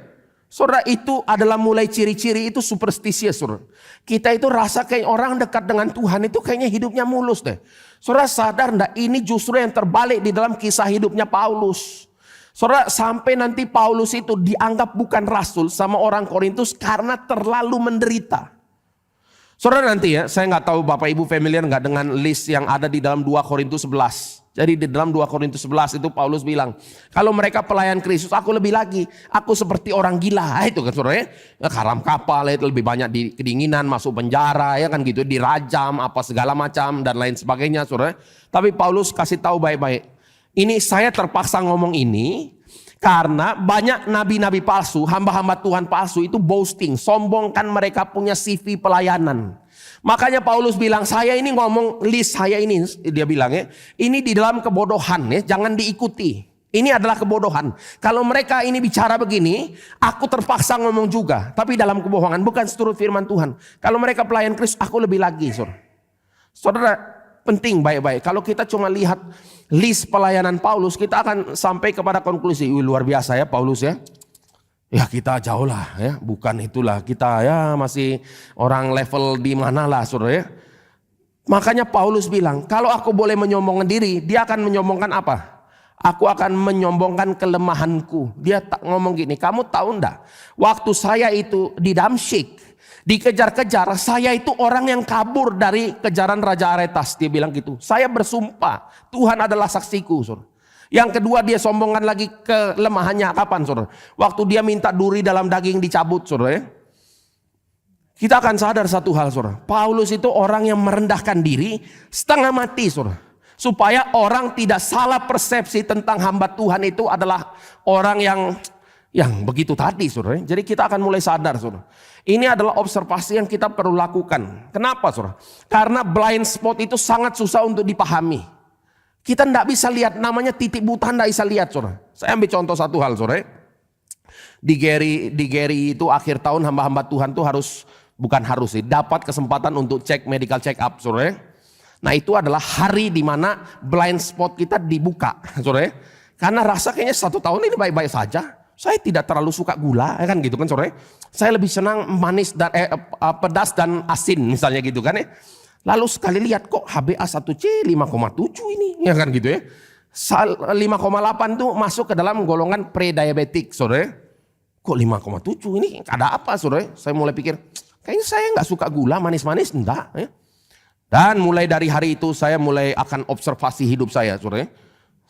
Saudara, itu adalah mulai ciri-ciri itu superstisius saudara. Kita itu rasa kayak orang dekat dengan Tuhan itu kayaknya hidupnya mulus deh. Saudara sadar enggak, ini justru yang terbalik di dalam kisah hidupnya Paulus. Saudara, sampai nanti Paulus itu dianggap bukan rasul sama orang Korintus karena terlalu menderita. Saudara nanti ya, saya nggak tahu Bapak Ibu familiar nggak dengan list yang ada di dalam 2 Korintus 11. Jadi di dalam 2 Korintus 11 itu Paulus bilang, kalau mereka pelayan Kristus, aku lebih lagi, aku seperti orang gila. Itu kan saudara ya, karam kapal itu lebih banyak di kedinginan, masuk penjara ya kan gitu, dirajam apa segala macam dan lain sebagainya saudara. Tapi Paulus kasih tahu baik-baik. Ini saya terpaksa ngomong ini karena banyak nabi-nabi palsu, hamba-hamba Tuhan palsu itu boasting, sombongkan mereka punya CV pelayanan. Makanya Paulus bilang, saya ini ngomong list saya ini, dia bilang ya, ini di dalam kebodohan ya, jangan diikuti. Ini adalah kebodohan. Kalau mereka ini bicara begini, aku terpaksa ngomong juga, tapi dalam kebohongan, bukan seturut firman Tuhan. Kalau mereka pelayan Kristus, aku lebih lagi, saudara. Saudara, penting baik-baik. Kalau kita cuma lihat list pelayanan Paulus, kita akan sampai kepada konklusi, luar biasa ya Paulus ya. Ya kita jauh lah ya, bukan itulah, kita ya masih orang level di mana lah saudara ya. Makanya Paulus bilang, kalau aku boleh menyombongkan diri, dia akan menyombongkan apa? Aku akan menyombongkan kelemahanku. Dia ngomong gini, kamu tahu enggak, waktu saya itu di Damsyik, dikejar-kejar, saya itu orang yang kabur dari kejaran Raja Aretas. Dia bilang gitu, saya bersumpah, Tuhan adalah saksiku saudara. Yang kedua dia sombongkan lagi kelemahannya kapan saudara? Waktu dia minta duri dalam daging dicabut saudara ya. Kita akan sadar satu hal saudara. Paulus itu orang yang merendahkan diri setengah mati saudara. Supaya orang tidak salah persepsi tentang hamba Tuhan itu adalah orang yang begitu tadi saudara. Jadi kita akan mulai sadar saudara. Ini adalah observasi yang kita perlu lakukan. Kenapa saudara? Karena blind spot itu sangat susah untuk dipahami. Kita tidak bisa lihat, namanya titik buta tidak bisa lihat saudara. Saya ambil contoh satu hal saudara. Di Gary itu akhir tahun hamba-hamba Tuhan tuh dapat kesempatan untuk cek medical check up saudara. Nah itu adalah hari di mana blind spot kita dibuka saudara. Karena rasa kayaknya 1 tahun ini baik-baik saja. Saya tidak terlalu suka gula kan gitu kan saudara. Saya lebih senang manis dan pedas dan asin misalnya gitu kan ya. Lalu sekali lihat kok HbA1c 5,7 ini, ya kan gitu ya. 5,8 tuh masuk ke dalam golongan pre-diabetik, saudara. Kok 5,7 ini ada apa, saudara? Saya mulai pikir, kayaknya saya nggak suka gula manis-manis, enggak. Ya. Dan mulai dari hari itu saya mulai akan observasi hidup saya, saudara.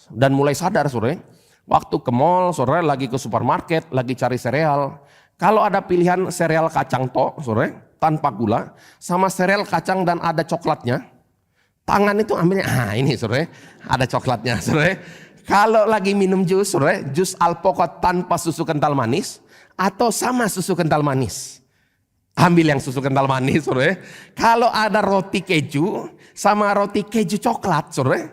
Dan mulai sadar, saudara. Waktu ke mall, saudara, lagi ke supermarket, lagi cari sereal. Kalau ada pilihan sereal kacang tok, saudara, tanpa gula, sama sereal kacang dan ada coklatnya, tangan itu ambilnya, ini saudara, ada coklatnya saudara. Kalau lagi minum jus saudara, jus alpukat tanpa susu kental manis, atau sama susu kental manis, ambil yang susu kental manis saudara. Kalau ada roti keju, sama roti keju coklat saudara,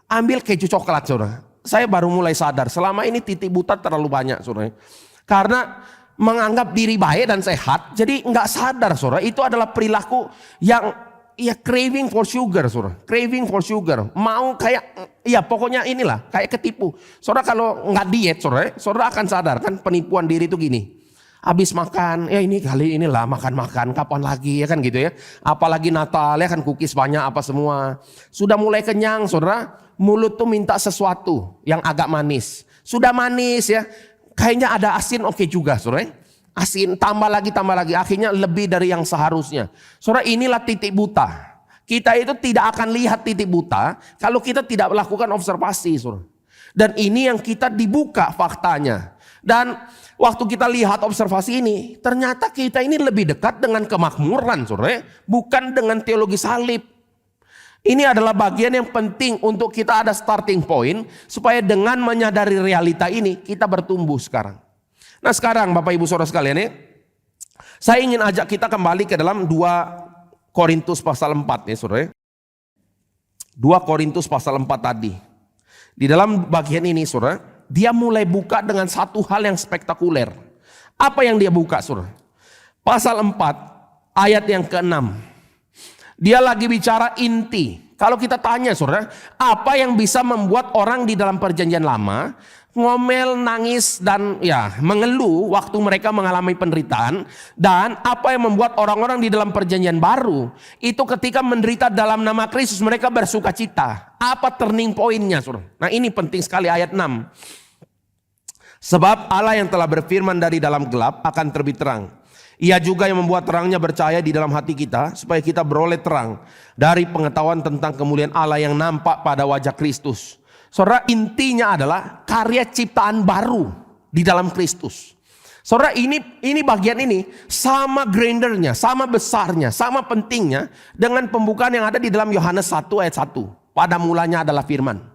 ambil keju coklat saudara. Saya baru mulai sadar, selama ini titik buta terlalu banyak saudara. Karena menganggap diri baik dan sehat, jadi nggak sadar saudara, itu adalah perilaku yang ya craving for sugar saudara, craving for sugar, mau kayak ya pokoknya inilah kayak ketipu. Saudara kalau nggak diet saudara akan sadar kan penipuan diri itu gini, habis makan ya ini kali inilah makan kapan lagi ya kan gitu ya, apalagi Natal ya kan cookies banyak apa semua, sudah mulai kenyang saudara, mulut tuh minta sesuatu yang agak manis, sudah manis ya. Kayaknya ada asin oke juga saudara. Asin tambah lagi akhirnya lebih dari yang seharusnya. Saudara inilah titik buta. Kita itu tidak akan lihat titik buta kalau kita tidak melakukan observasi saudara. Dan ini yang kita dibuka faktanya. Dan waktu kita lihat observasi ini, ternyata kita ini lebih dekat dengan kemakmuran saudara. Bukan dengan teologi salib. Ini adalah bagian yang penting untuk kita ada starting point supaya dengan menyadari realita ini kita bertumbuh sekarang. Nah sekarang Bapak Ibu Saudara sekalian saya ingin ajak kita kembali ke dalam 2 Korintus pasal 4 ya saudara. 2 Korintus pasal 4 tadi. Di dalam bagian ini saudara, dia mulai buka dengan satu hal yang spektakuler. Apa yang dia buka, saudara? Pasal 4 ayat yang ke-6. Dia lagi bicara inti. Kalau kita tanya, saudara, apa yang bisa membuat orang di dalam perjanjian lama ngomel, nangis, dan ya mengeluh waktu mereka mengalami penderitaan, dan apa yang membuat orang-orang di dalam perjanjian baru itu ketika menderita dalam nama Kristus mereka bersuka cita? Apa turning pointnya, saudara? Nah, ini penting sekali ayat 6. Sebab Allah yang telah berfirman dari dalam gelap akan terbit terang. Ia juga yang membuat terangnya bercahaya di dalam hati kita supaya kita beroleh terang dari pengetahuan tentang kemuliaan Allah yang nampak pada wajah Kristus. Saudara, intinya adalah karya ciptaan baru di dalam Kristus. Saudara, ini bagian ini sama grandernya, sama besarnya, sama pentingnya dengan pembukaan yang ada di dalam Yohanes 1 ayat 1. Pada mulanya adalah firman.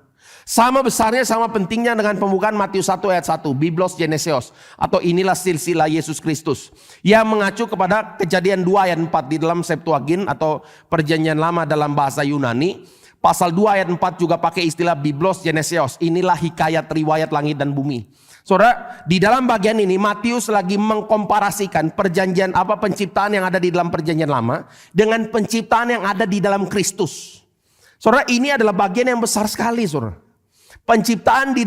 Sama besarnya, sama pentingnya dengan pembukaan Matius 1 ayat 1. Biblos Geneseos, atau inilah silsilah Yesus Kristus. Yang mengacu kepada Kejadian 2 ayat 4 di dalam Septuagint atau perjanjian lama dalam bahasa Yunani. Pasal 2 ayat 4 juga pakai istilah Biblos Geneseos. Inilah hikayat riwayat langit dan bumi. Saudara, di dalam bagian ini Matius lagi mengkomparasikan penciptaan yang ada di dalam perjanjian lama dengan penciptaan yang ada di dalam Kristus. Saudara, ini adalah bagian yang besar sekali, saudara. Penciptaan di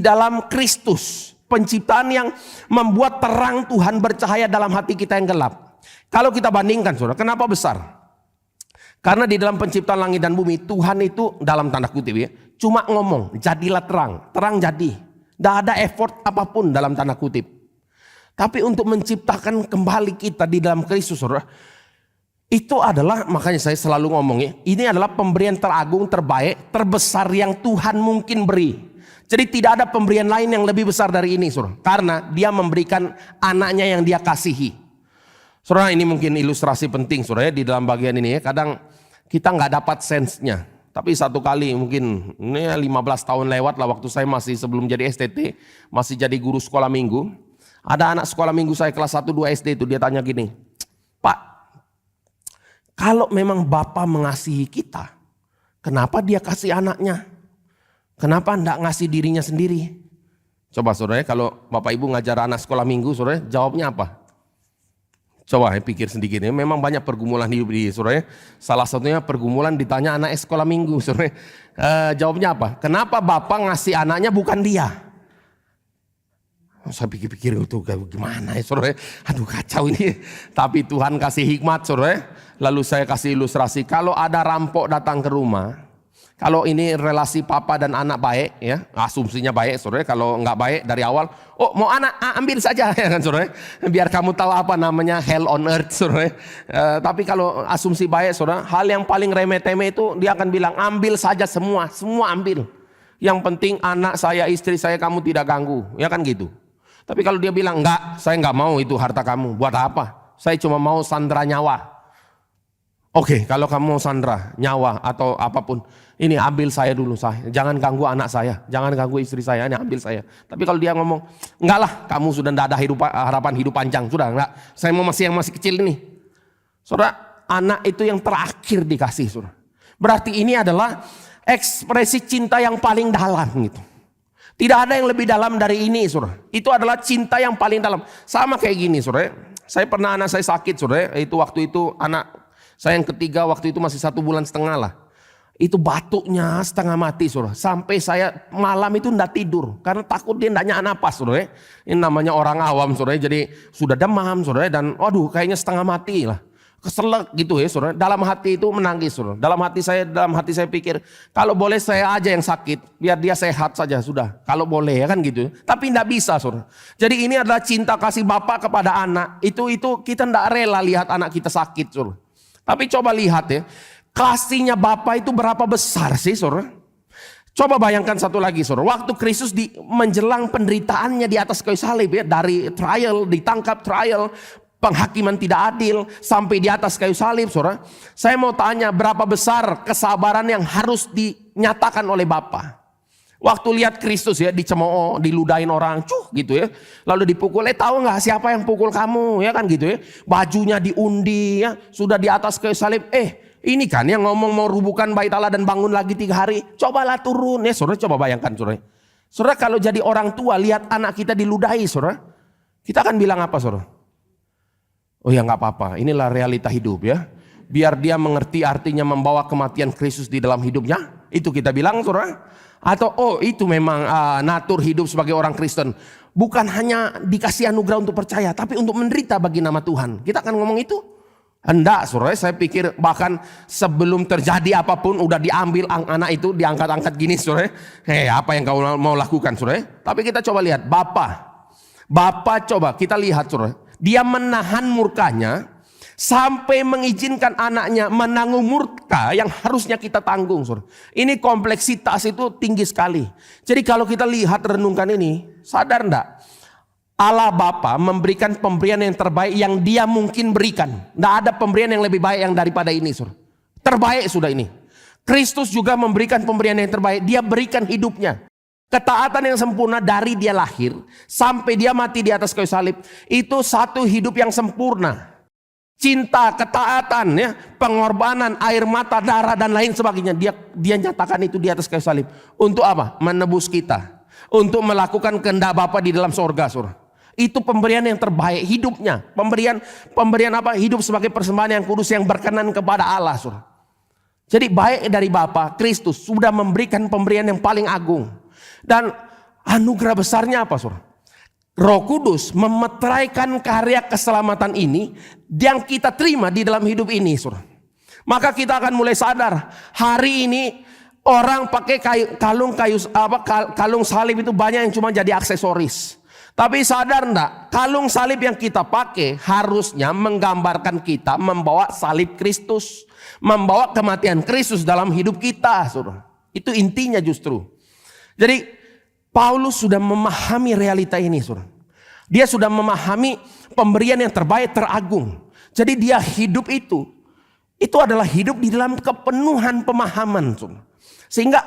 dalam Kristus. Penciptaan yang membuat terang Tuhan bercahaya dalam hati kita yang gelap. Kalau kita bandingkan, saudara, kenapa besar? Karena di dalam penciptaan langit dan bumi, Tuhan itu dalam tanda kutip ya, cuma ngomong, jadilah terang. Terang jadi. Tidak ada effort apapun dalam tanda kutip. Tapi untuk menciptakan kembali kita di dalam Kristus, saudara, itu adalah, makanya saya selalu ngomong ya, ini adalah pemberian teragung, terbaik, terbesar yang Tuhan mungkin beri. Jadi tidak ada pemberian lain yang lebih besar dari ini, saudara. Karena dia memberikan anaknya yang dia kasihi. Saudara, ini mungkin ilustrasi penting, saudara, ya, di dalam bagian ini ya. Kadang kita nggak dapat sense-nya. Tapi satu kali mungkin ini 15 tahun lewat lah, waktu saya masih sebelum jadi STT, masih jadi guru sekolah minggu. Ada anak sekolah minggu saya kelas 1 2 SD itu, dia tanya gini, "Pak, kalau memang Bapak mengasihi kita, kenapa dia kasih anaknya? Kenapa enggak ngasih dirinya sendiri?" Coba saudara, kalau Bapak Ibu ngajar anak sekolah minggu, saudara, jawabnya apa? Coba pikir sedikit ya. Memang banyak pergumulan hidup di saudara. Salah satunya pergumulan ditanya anak sekolah minggu, saudara. Jawabnya apa? Kenapa Bapak ngasih anaknya bukan dia? Saya pikir-pikir itu gimana ya, saudara. Aduh, kacau ini. Tapi Tuhan kasih hikmat, saudara. Lalu saya kasih ilustrasi. Kalau ada rampok datang ke rumah, kalau ini relasi papa dan anak baik, ya asumsinya baik, saudara. Kalau nggak baik dari awal, oh mau anak, ambil saja, ya kan, saudara. Biar kamu tahu apa namanya hell on earth, saudara. Tapi kalau asumsi baik, saudara, hal yang paling remeh-temeh itu dia akan bilang ambil saja semua ambil. Yang penting anak saya, istri saya kamu tidak ganggu, ya kan gitu. Tapi kalau dia bilang enggak, saya nggak mau itu harta kamu, buat apa? Saya cuma mau sandera nyawa. Oke, kalau kamu mau sandera nyawa atau apapun, ini ambil saya dulu, saya jangan ganggu anak saya, jangan ganggu istri saya, ini ambil saya. Tapi kalau dia ngomong enggak lah, kamu sudah tidak ada harapan hidup panjang, sudah enggak, saya mau yang masih kecil ini. Saudara, anak itu yang terakhir dikasih, saudara. Berarti ini adalah ekspresi cinta yang paling dalam gitu. Tidak ada yang lebih dalam dari ini, saudara. Itu adalah cinta yang paling dalam. Sama kayak gini, saudara. Saya pernah anak saya sakit, saudara. Itu waktu itu anak saya yang ketiga waktu itu masih 1,5 bulan lah. Itu batuknya setengah mati, saudara. Sampai saya malam itu enggak tidur karena takut dia enggak nyala napas, saudara. Ini namanya orang awam, saudara. Jadi sudah demam, saudara, dan waduh kayaknya setengah mati lah. Keselak gitu ya, saudara. Dalam hati itu menangis, saudara. Dalam hati saya pikir, kalau boleh saya aja yang sakit, biar dia sehat saja sudah. Kalau boleh ya kan gitu. Tapi enggak bisa, saudara. Jadi ini adalah cinta kasih bapak kepada anak. Itu kita enggak rela lihat anak kita sakit, saudara. Tapi coba lihat ya, kasihnya Bapa itu berapa besar sih, saudara? Coba bayangkan satu lagi, saudara. Waktu Kristus menjelang penderitaannya di atas kayu salib ya, dari trial, ditangkap trial, penghakiman tidak adil, sampai di atas kayu salib, saudara. Saya mau tanya, berapa besar kesabaran yang harus dinyatakan oleh Bapa? Waktu lihat Kristus ya dicemooh, diludahin orang, gitu ya. Lalu dipukul, tahu nggak siapa yang pukul kamu, ya kan gitu ya. Bajunya diundi ya, sudah di atas kayu salib. Ini kan yang ngomong mau rubuhkan bait Allah dan bangun lagi 3 hari. Cobalah turun ya, saudara, coba bayangkan, saudara. Saudara, kalau jadi orang tua lihat anak kita diludahi, saudara, kita akan bilang apa, saudara? Oh ya, nggak apa-apa, inilah realita hidup ya. Biar dia mengerti artinya membawa kematian Kristus di dalam hidupnya, itu kita bilang, saudara. Atau oh itu memang natur hidup sebagai orang Kristen. Bukan hanya dikasih anugerah untuk percaya, tapi untuk menderita bagi nama Tuhan. Kita akan ngomong itu? Hendak, saudara. Saya pikir bahkan sebelum terjadi apapun udah diambil anak itu, diangkat-angkat gini, saudara. Apa yang kau mau lakukan, saudara? Tapi kita coba lihat, Bapak coba kita lihat, saudara. Dia menahan murkanya sampai mengizinkan anaknya menanggung murka yang harusnya kita tanggung, saudara. Ini kompleksitas itu tinggi sekali. Jadi kalau kita lihat renungkan ini, sadar enggak? Allah Bapa memberikan pemberian yang terbaik yang dia mungkin berikan. Tidak ada pemberian yang lebih baik yang daripada ini, saudara. Terbaik sudah ini. Kristus juga memberikan pemberian yang terbaik. Dia berikan hidupnya. Ketaatan yang sempurna dari dia lahir sampai dia mati di atas kayu salib. Itu satu hidup yang sempurna. Cinta, ketaatan, ya, pengorbanan, air mata, darah dan lain sebagainya. Dia nyatakan itu di atas kayu salib. Untuk apa? Menebus kita. Untuk melakukan kehendak Bapa di dalam sorga, saudara. Itu pemberian yang terbaik hidupnya. Pemberian apa? Hidup sebagai persembahan yang kudus yang berkenan kepada Allah, saudara. Jadi baik dari Bapa, Kristus sudah memberikan pemberian yang paling agung. Dan anugerah besarnya apa, saudara? Roh Kudus memeteraikan karya keselamatan ini yang kita terima di dalam hidup ini, saudara. Maka kita akan mulai sadar, hari ini orang pakai kalung salib itu banyak yang cuma jadi aksesoris. Tapi sadar enggak, kalung salib yang kita pakai harusnya menggambarkan kita membawa salib Kristus, membawa kematian Kristus dalam hidup kita, saudara. Itu intinya justru. Jadi Paulus sudah memahami realita ini, saudara. Dia sudah memahami pemberian yang terbaik, teragung. Jadi dia hidup itu adalah hidup di dalam kepenuhan pemahaman, saudara. Sehingga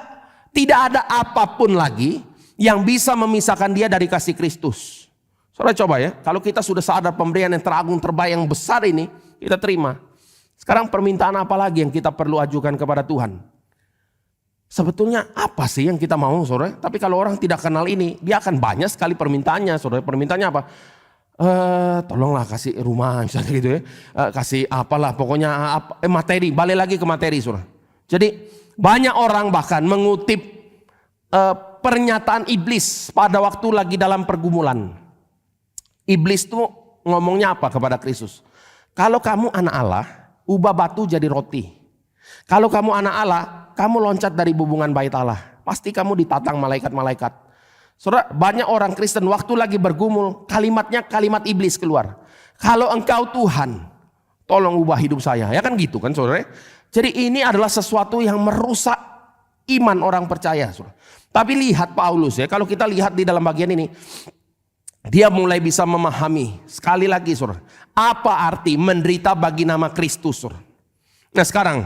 tidak ada apapun lagi yang bisa memisahkan dia dari kasih Kristus. Saudara coba ya, kalau kita sudah sadar pemberian yang teragung, terbaik, yang besar ini, kita terima. Sekarang permintaan apa lagi yang kita perlu ajukan kepada Tuhan? Sebetulnya apa sih yang kita mau, saudara? Tapi kalau orang tidak kenal ini, dia akan banyak sekali permintaannya, saudara. Permintaannya apa? Tolonglah kasih rumah, misalnya gitu ya. Kasih apalah, pokoknya materi, balik lagi ke materi, saudara. Jadi banyak orang bahkan mengutip pernyataan iblis pada waktu lagi dalam pergumulan. Iblis tuh ngomongnya apa kepada Kristus? Kalau kamu anak Allah, ubah batu jadi roti. Kalau kamu anak Allah, kamu loncat dari bubungan bait Allah. Pasti kamu ditatang malaikat-malaikat. Saudara, banyak orang Kristen waktu lagi bergumul, kalimatnya kalimat iblis keluar. Kalau engkau Tuhan, tolong ubah hidup saya. Ya kan gitu kan, saudara. Jadi ini adalah sesuatu yang merusak iman orang percaya, saudara. Tapi lihat Paulus ya, kalau kita lihat di dalam bagian ini, dia mulai bisa memahami sekali lagi, saudara, apa arti menderita bagi nama Kristus, saudara. Nah sekarang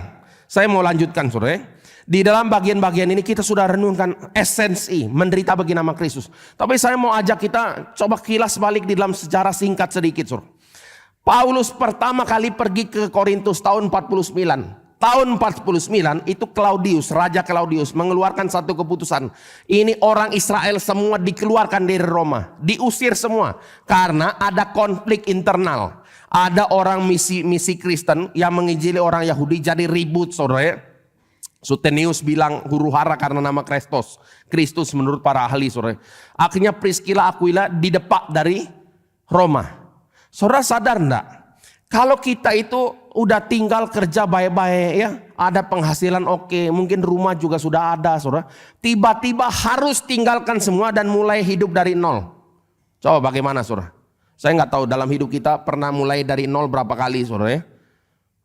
saya mau lanjutkan, saudara. Di dalam bagian-bagian ini kita sudah renungkan esensi menderita bagi nama Kristus. Tapi saya mau ajak kita coba kilas balik di dalam sejarah singkat sedikit, saudara. Paulus pertama kali pergi ke Korintus tahun 49. Tahun 49 itu Claudius, Raja Claudius mengeluarkan satu keputusan. Ini orang Israel semua dikeluarkan dari Roma, diusir semua karena ada konflik internal. Ada orang misi Kristen yang menginjili orang Yahudi, jadi ribut, saudara. Suetonius bilang huru hara karena nama Kristus menurut para ahli, saudara. Akhirnya Priscilla Aquila didepak dari Roma. Saudara sadar enggak? Kalau kita itu udah tinggal kerja baik-baik ya, ada penghasilan oke, mungkin rumah juga sudah ada, saudara. Tiba-tiba harus tinggalkan semua dan mulai hidup dari nol. Coba bagaimana, saudara? Saya nggak tahu dalam hidup kita pernah mulai dari nol berapa kali, saudara ya.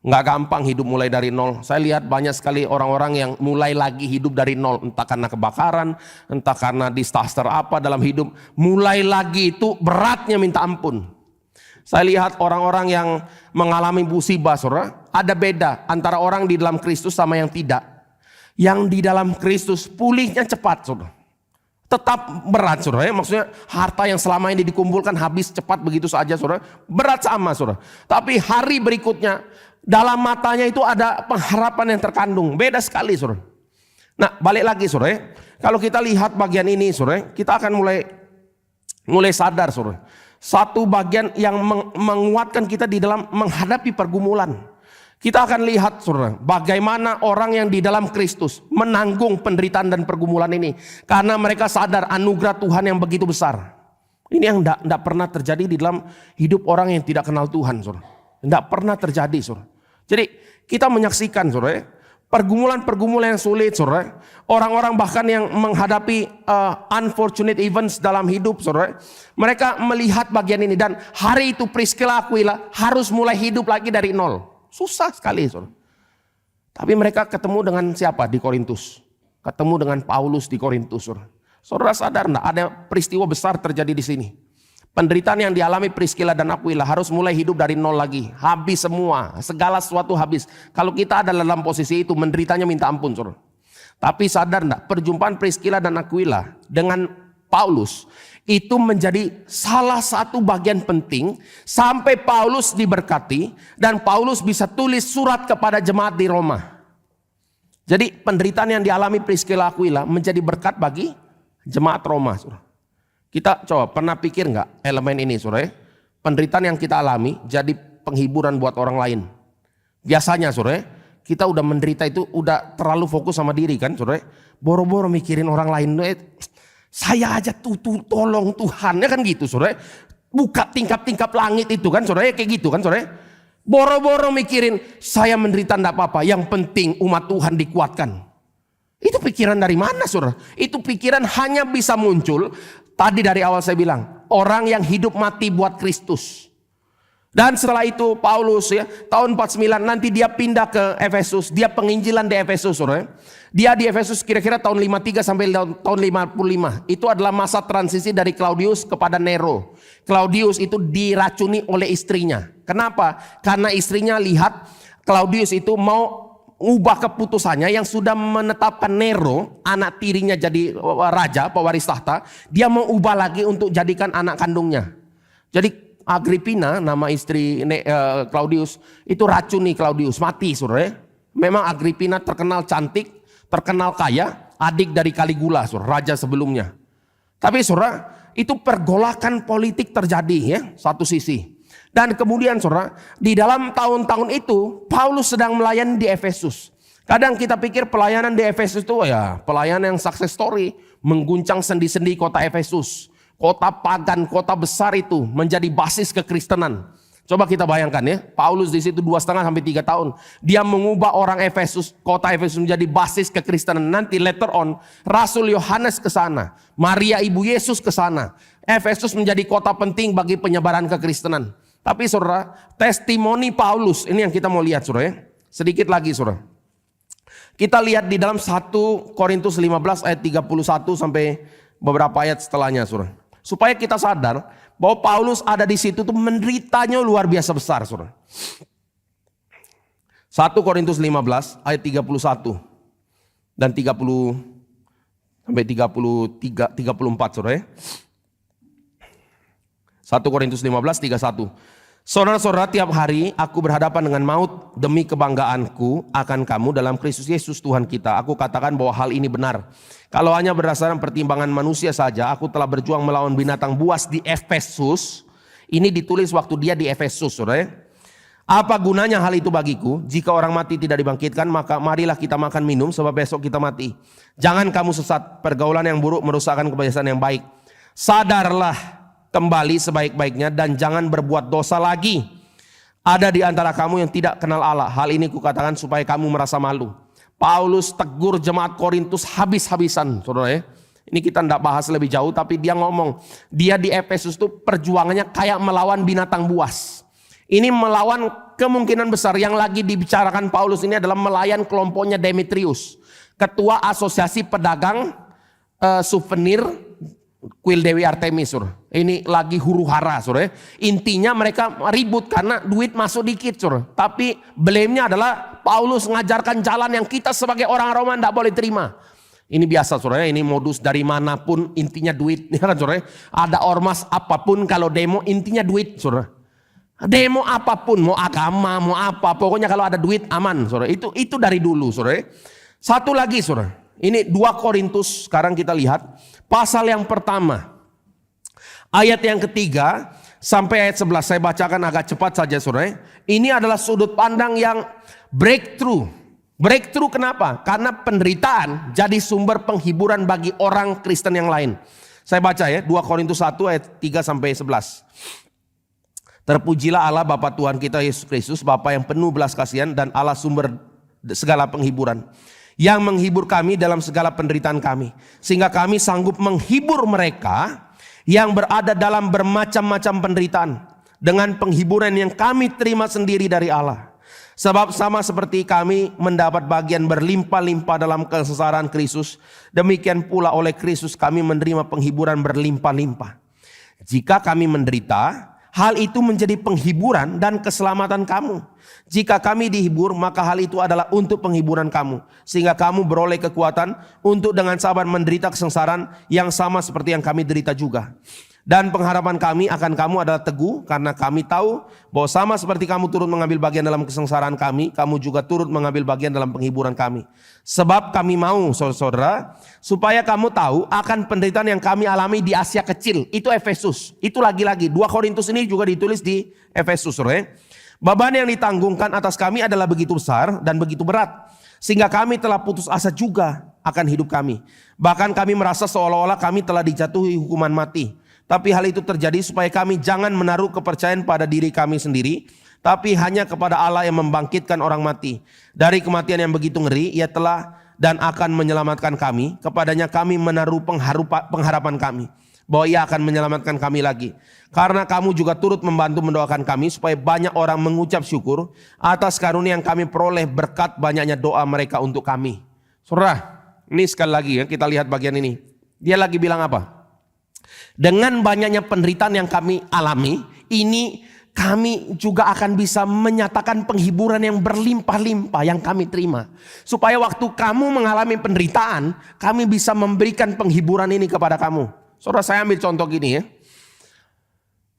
Nggak gampang hidup mulai dari nol. Saya lihat banyak sekali orang-orang yang mulai lagi hidup dari nol. Entah karena kebakaran, entah karena disaster apa dalam hidup. Mulai lagi itu beratnya minta ampun. Saya lihat orang-orang yang mengalami musibah, saudara. Ada beda antara orang di dalam Kristus sama yang tidak. Yang di dalam Kristus pulihnya cepat, saudara. Tetap berat, saudara. Maksudnya harta yang selama ini dikumpulkan habis cepat begitu saja, saudara. Berat sama, saudara. Tapi hari berikutnya dalam matanya itu ada pengharapan yang terkandung. Beda sekali, saudara. Nah, balik lagi saudara, kalau kita lihat bagian ini saudara, kita akan mulai sadar saudara. Satu bagian yang menguatkan kita di dalam menghadapi pergumulan. Kita akan lihat saudara, bagaimana orang yang di dalam Kristus menanggung penderitaan dan pergumulan ini. Karena mereka sadar anugerah Tuhan yang begitu besar. Ini yang tidak pernah terjadi di dalam hidup orang yang tidak kenal Tuhan saudara. Tidak pernah terjadi saudara. Jadi kita menyaksikan saudara, pergumulan-pergumulan yang sulit saudara. Orang-orang bahkan yang menghadapi unfortunate events dalam hidup saudara. Mereka melihat bagian ini dan hari itu Priscilla Aquila harus mulai hidup lagi dari nol. Susah sekali saudara. Tapi mereka ketemu dengan siapa di Korintus? Ketemu dengan Paulus di Korintus saudara. Saudara sadar enggak ada peristiwa besar terjadi di sini? Penderitaan yang dialami Priscilla dan Aquila harus mulai hidup dari nol lagi. Habis semua, segala sesuatu habis. Kalau kita ada dalam posisi itu, menderitanya minta ampun saudara. Tapi sadar enggak, perjumpaan Priscilla dan Aquila dengan Paulus itu menjadi salah satu bagian penting sampai Paulus diberkati dan Paulus bisa tulis surat kepada jemaat di Roma. Jadi penderitaan yang dialami Priscilla Aquila menjadi berkat bagi jemaat Roma. Kita coba pernah pikir nggak elemen ini saudara? Penderitaan yang kita alami jadi penghiburan buat orang lain. Biasanya saudara, kita udah menderita itu udah terlalu fokus sama diri kan saudara? Boro-boro mikirin orang lain. Saya aja tolong Tuhan, ya kan gitu saudara. Buka tingkap-tingkap langit itu kan saudara, kayak gitu kan saudara. Boro-boro mikirin saya menderita enggak apa-apa, yang penting umat Tuhan dikuatkan. Itu pikiran dari mana saudara? Itu pikiran hanya bisa muncul, tadi dari awal saya bilang, orang yang hidup mati buat Kristus. Dan setelah itu Paulus ya, tahun 49 nanti dia pindah ke Efesus, dia penginjilan di Efesus saudara. Dia di Efesus kira-kira tahun 53 sampai tahun 55. Itu adalah masa transisi dari Claudius kepada Nero. Claudius itu diracuni oleh istrinya. Kenapa? Karena istrinya lihat Claudius itu mau ubah keputusannya yang sudah menetapkan Nero, anak tirinya jadi raja, pewaris tahta. Dia mau ubah lagi untuk jadikan anak kandungnya. Jadi Agrippina, nama istri Claudius, itu racuni Claudius, mati saudara. Memang Agrippina terkenal cantik, terkenal kaya, adik dari Caligula, raja sebelumnya. Tapi saudara, itu pergolakan politik terjadi ya, satu sisi. Dan kemudian saudara, di dalam tahun-tahun itu, Paulus sedang melayani di Efesus. Kadang kita pikir pelayanan di Efesus itu ya, pelayanan yang success story, mengguncang sendi-sendi kota Efesus. Kota pagan, kota besar itu menjadi basis kekristenan. Coba kita bayangkan ya, Paulus di situ 2,5 sampai 3 tahun. Dia mengubah orang Efesus, kota Efesus menjadi basis kekristenan. Nanti later on, Rasul Yohanes ke sana, Maria ibu Yesus ke sana. Efesus menjadi kota penting bagi penyebaran kekristenan. Tapi saudara, testimoni Paulus, ini yang kita mau lihat saudara ya. Sedikit lagi saudara. Kita lihat di dalam 1 Korintus 15 ayat 31 sampai beberapa ayat setelahnya saudara. Supaya kita sadar bahwa Paulus ada di situ tuh menderitanya luar biasa besar saudara. 1 Korintus 15 ayat 31 dan 30 sampai 34 saudara ya. 1 Korintus 15 31. Saudara-saudara, tiap hari aku berhadapan dengan maut demi kebanggaanku akan kamu dalam Kristus Yesus Tuhan kita. Aku katakan bahwa hal ini benar. Kalau hanya berdasarkan pertimbangan manusia saja, aku telah berjuang melawan binatang buas di Efesus. Ini ditulis waktu dia di Efesus, saudara. Apa gunanya hal itu bagiku? Jika orang mati tidak dibangkitkan, maka marilah kita makan minum sebab besok kita mati. Jangan kamu sesat, pergaulan yang buruk merusakkan kebiasaan yang baik. Sadarlah kembali sebaik-baiknya dan jangan berbuat dosa lagi. Ada di antara kamu yang tidak kenal Allah. Hal ini kukatakan supaya kamu merasa malu. Paulus tegur jemaat Korintus habis-habisan, saudara ya. Ini kita tidak bahas lebih jauh, tapi dia ngomong, dia di Efesus itu perjuangannya kayak melawan binatang buas. Ini melawan kemungkinan besar yang lagi dibicarakan Paulus ini adalah melayan kelompoknya Demetrius, ketua asosiasi pedagang souvenir kuil Dewi Artemis, saudara. Ini lagi huru-hara, saudara. Intinya mereka ribut karena duit masuk dikit, saudara. Tapi blame-nya adalah Paulus mengajarkan jalan yang kita sebagai orang Roma tidak boleh terima. Ini biasa, saudara. Ini modus dari manapun, intinya duit, ya kan, saudara. Ada ormas apapun kalau demo intinya duit, saudara. Demo apapun, mau agama, mau apa, pokoknya kalau ada duit aman, saudara. Itu dari dulu, saudara. Satu lagi, saudara. Ini 2 Korintus, sekarang kita lihat pasal yang pertama. Ayat yang ketiga sampai ayat 11, saya bacakan agak cepat saja saudara. Ini adalah sudut pandang yang breakthrough. Breakthrough kenapa? Karena penderitaan jadi sumber penghiburan bagi orang Kristen yang lain. Saya baca ya, 2 Korintus 1 ayat 3 sampai 11. Terpujilah Allah Bapa Tuhan kita Yesus Kristus, Bapa yang penuh belas kasihan dan Allah sumber segala penghiburan, yang menghibur kami dalam segala penderitaan kami, sehingga kami sanggup menghibur mereka yang berada dalam bermacam-macam penderitaan dengan penghiburan yang kami terima sendiri dari Allah. Sebab sama seperti kami mendapat bagian berlimpah-limpah dalam kesengsaraan Kristus, demikian pula oleh Kristus kami menerima penghiburan berlimpah-limpah. Jika kami menderita, hal itu menjadi penghiburan dan keselamatan kamu. Jika kami dihibur, maka hal itu adalah untuk penghiburan kamu, sehingga kamu beroleh kekuatan untuk dengan sabar menderita kesengsaraan yang sama seperti yang kami derita juga. Dan pengharapan kami akan kamu adalah teguh, karena kami tahu bahwa sama seperti kamu turut mengambil bagian dalam kesengsaraan kami, kamu juga turut mengambil bagian dalam penghiburan kami. Sebab kami mau, saudara-saudara, supaya kamu tahu akan penderitaan yang kami alami di Asia Kecil. Itu Efesus. Itu lagi-lagi 2 Korintus ini juga ditulis di Efesus, saudara. Beban yang ditanggungkan atas kami adalah begitu besar dan begitu berat, sehingga kami telah putus asa juga akan hidup kami. Bahkan kami merasa seolah-olah kami telah dijatuhi hukuman mati. Tapi hal itu terjadi supaya kami jangan menaruh kepercayaan pada diri kami sendiri, tapi hanya kepada Allah yang membangkitkan orang mati. Dari kematian yang begitu ngeri, Ia telah dan akan menyelamatkan kami. Kepadanya kami menaruh pengharapan kami, bahwa Ia akan menyelamatkan kami lagi. Karena kamu juga turut membantu mendoakan kami, supaya banyak orang mengucap syukur atas karunia yang kami peroleh berkat banyaknya doa mereka untuk kami. Saudara, ini sekali lagi ya, kita lihat bagian ini. Dia lagi bilang apa? Dengan banyaknya penderitaan yang kami alami, ini kami juga akan bisa menyatakan penghiburan yang berlimpah-limpah yang kami terima. Supaya waktu kamu mengalami penderitaan, kami bisa memberikan penghiburan ini kepada kamu. Saudara, saya ambil contoh gini ya.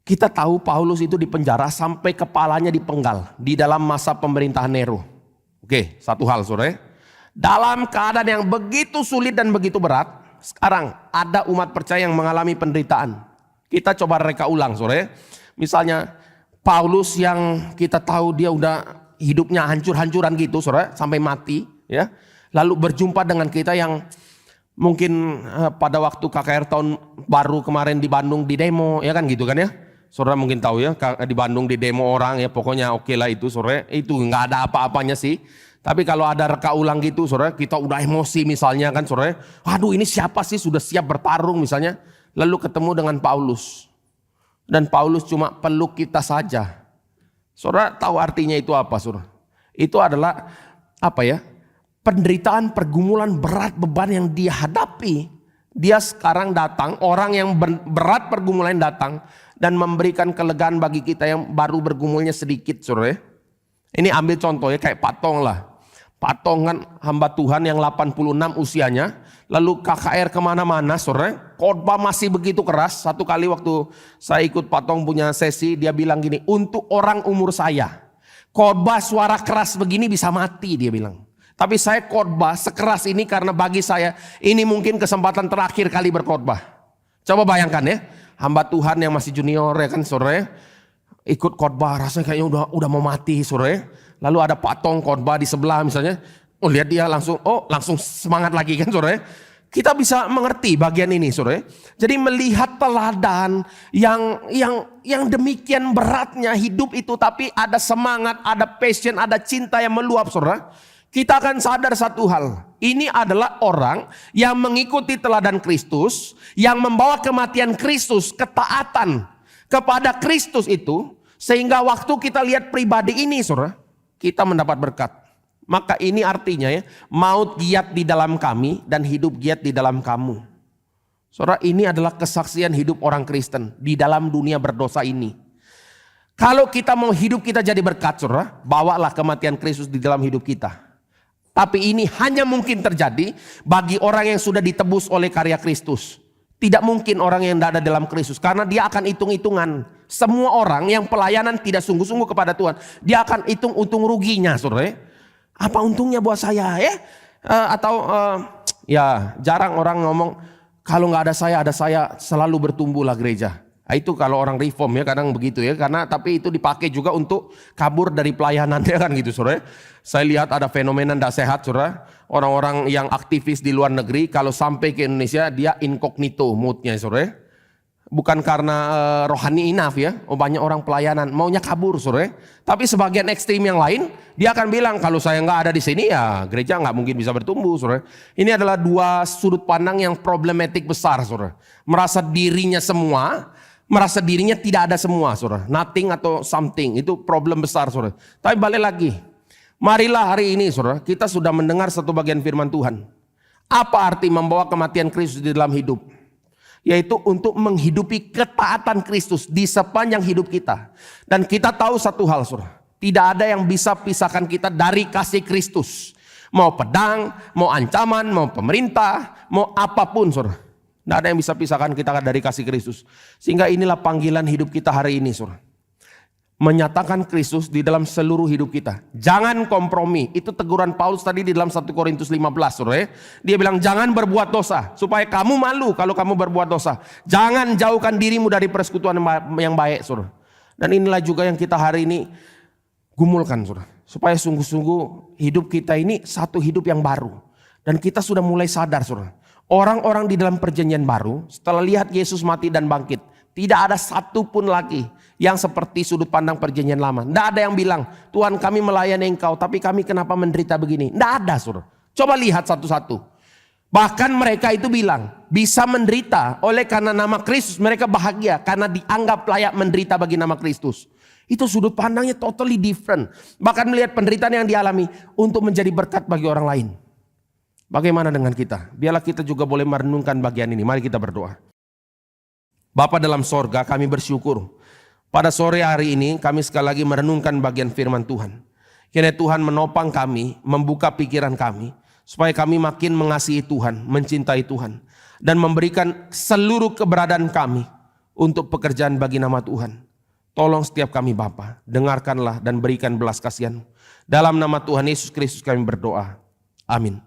Kita tahu Paulus itu dipenjara sampai kepalanya dipenggal di dalam masa pemerintahan Nero. Oke, satu hal saudara. Dalam keadaan yang begitu sulit dan begitu berat, sekarang ada umat percaya yang mengalami penderitaan. Kita coba reka ulang saudara. Misalnya Paulus yang kita tahu dia udah hidupnya hancur-hancuran gitu saudara, sampai mati ya. Lalu berjumpa dengan kita yang mungkin pada waktu KKR tahun baru kemarin di Bandung di demo ya kan gitu kan ya. Saudara mungkin tahu ya, di Bandung di demo orang ya, pokoknya oke lah itu saudara. Itu nggak ada apa-apanya sih. Tapi kalau ada reka ulang gitu saudara, kita udah emosi misalnya kan saudara. Aduh ini siapa sih sudah siap bertarung misalnya. Lalu ketemu dengan Paulus. Dan Paulus cuma peluk kita saja. Saudara tahu artinya itu apa saudara? Itu adalah apa ya? Penderitaan, pergumulan berat, beban yang dia hadapi. Dia sekarang datang, orang yang berat pergumulan datang. Dan memberikan kelegaan bagi kita yang baru bergumulnya sedikit saudara. Ini ambil contoh ya, kayak Pak Tong lah. Pak Tong kan hamba Tuhan yang 86 usianya. Lalu KKR kemana-mana saudara. Khotbah masih begitu keras. Satu kali waktu saya ikut Pak Tong punya sesi. Dia bilang gini. Untuk orang umur saya. Khotbah suara keras begini bisa mati dia bilang. Tapi saya khotbah sekeras ini karena bagi saya. Ini mungkin kesempatan terakhir kali berkhotbah. Coba bayangkan ya. Hamba Tuhan yang masih junior ya kan saudara. Ikut khotbah rasanya kayaknya udah mau mati saudara. Lalu ada Pak Tong khotbah di sebelah misalnya. Oh lihat dia langsung semangat lagi kan saudara. Kita bisa mengerti bagian ini saudara. Jadi melihat teladan yang demikian beratnya hidup itu. Tapi ada semangat, ada passion, ada cinta yang meluap saudara. Kita akan sadar satu hal. Ini adalah orang yang mengikuti teladan Kristus. Yang membawa kematian Kristus, ketaatan kepada Kristus itu. Sehingga waktu kita lihat pribadi ini saudara. Kita mendapat berkat. Maka ini artinya ya, maut giat di dalam kami dan hidup giat di dalam kamu. Saudara, ini adalah kesaksian hidup orang Kristen di dalam dunia berdosa ini. Kalau kita mau hidup kita jadi berkat saudara, bawalah kematian Kristus di dalam hidup kita. Tapi ini hanya mungkin terjadi bagi orang yang sudah ditebus oleh karya Kristus. Tidak mungkin orang yang tidak ada dalam Kristus. Karena dia akan hitung-hitungan. Semua orang yang pelayanan tidak sungguh-sungguh kepada Tuhan. Dia akan hitung untung ruginya saudara. Apa untungnya buat saya ya? Ya, jarang orang ngomong kalau nggak ada saya selalu bertumbuhlah gereja. Nah, itu kalau orang reform ya kadang begitu ya, karena tapi itu dipakai juga untuk kabur dari pelayanan ya kan gitu saudara. Saya lihat ada fenomena tidak sehat saudara. Orang-orang yang aktivis di luar negeri kalau sampai ke Indonesia dia incognito moodnya saudara. Bukan karena rohani enough ya, banyak orang pelayanan maunya kabur saudara. Tapi sebagian ekstrim yang lain dia akan bilang kalau saya nggak ada di sini ya gereja nggak mungkin bisa bertumbuh saudara. Ini adalah dua sudut pandang yang problematik besar saudara. Merasa dirinya semua, merasa dirinya tidak ada semua saudara. Nothing atau something itu problem besar saudara. Tapi balik lagi, marilah hari ini saudara kita sudah mendengar satu bagian firman Tuhan. Apa arti membawa kematian Kristus di dalam hidup? Yaitu untuk menghidupi ketaatan Kristus di sepanjang hidup kita. Dan kita tahu satu hal saudara, tidak ada yang bisa pisahkan kita dari kasih Kristus. Mau pedang, mau ancaman, mau pemerintah, mau apapun saudara. Tidak ada yang bisa pisahkan kita dari kasih Kristus. Sehingga inilah panggilan hidup kita hari ini saudara. Menyatakan Kristus di dalam seluruh hidup kita. Jangan kompromi. Itu teguran Paulus tadi di dalam 1 Korintus 15 saudara. Dia bilang jangan berbuat dosa. Supaya kamu malu kalau kamu berbuat dosa. Jangan jauhkan dirimu dari persekutuan yang baik saudara. Dan inilah juga yang kita hari ini gumulkan saudara. Supaya sungguh-sungguh hidup kita ini satu hidup yang baru. Dan kita sudah mulai sadar saudara. Orang-orang di dalam perjanjian baru setelah lihat Yesus mati dan bangkit. Tidak ada satu pun lagi yang seperti sudut pandang perjanjian lama. Tidak ada yang bilang, Tuhan kami melayani engkau tapi kami kenapa menderita begini. Tidak ada saudara. Coba lihat satu-satu. Bahkan mereka itu bilang, bisa menderita oleh karena nama Kristus. Mereka bahagia karena dianggap layak menderita bagi nama Kristus. Itu sudut pandangnya totally different. Bahkan melihat penderitaan yang dialami untuk menjadi berkat bagi orang lain. Bagaimana dengan kita? Biarlah kita juga boleh merenungkan bagian ini. Mari kita berdoa. Bapa dalam sorga, kami bersyukur. Pada sore hari ini kami sekali lagi merenungkan bagian firman Tuhan. Kiranya Tuhan menopang kami, membuka pikiran kami. Supaya kami makin mengasihi Tuhan, mencintai Tuhan. Dan memberikan seluruh keberadaan kami untuk pekerjaan bagi nama Tuhan. Tolong setiap kami Bapa, dengarkanlah dan berikan belas kasihan. Dalam nama Tuhan Yesus Kristus kami berdoa. Amin.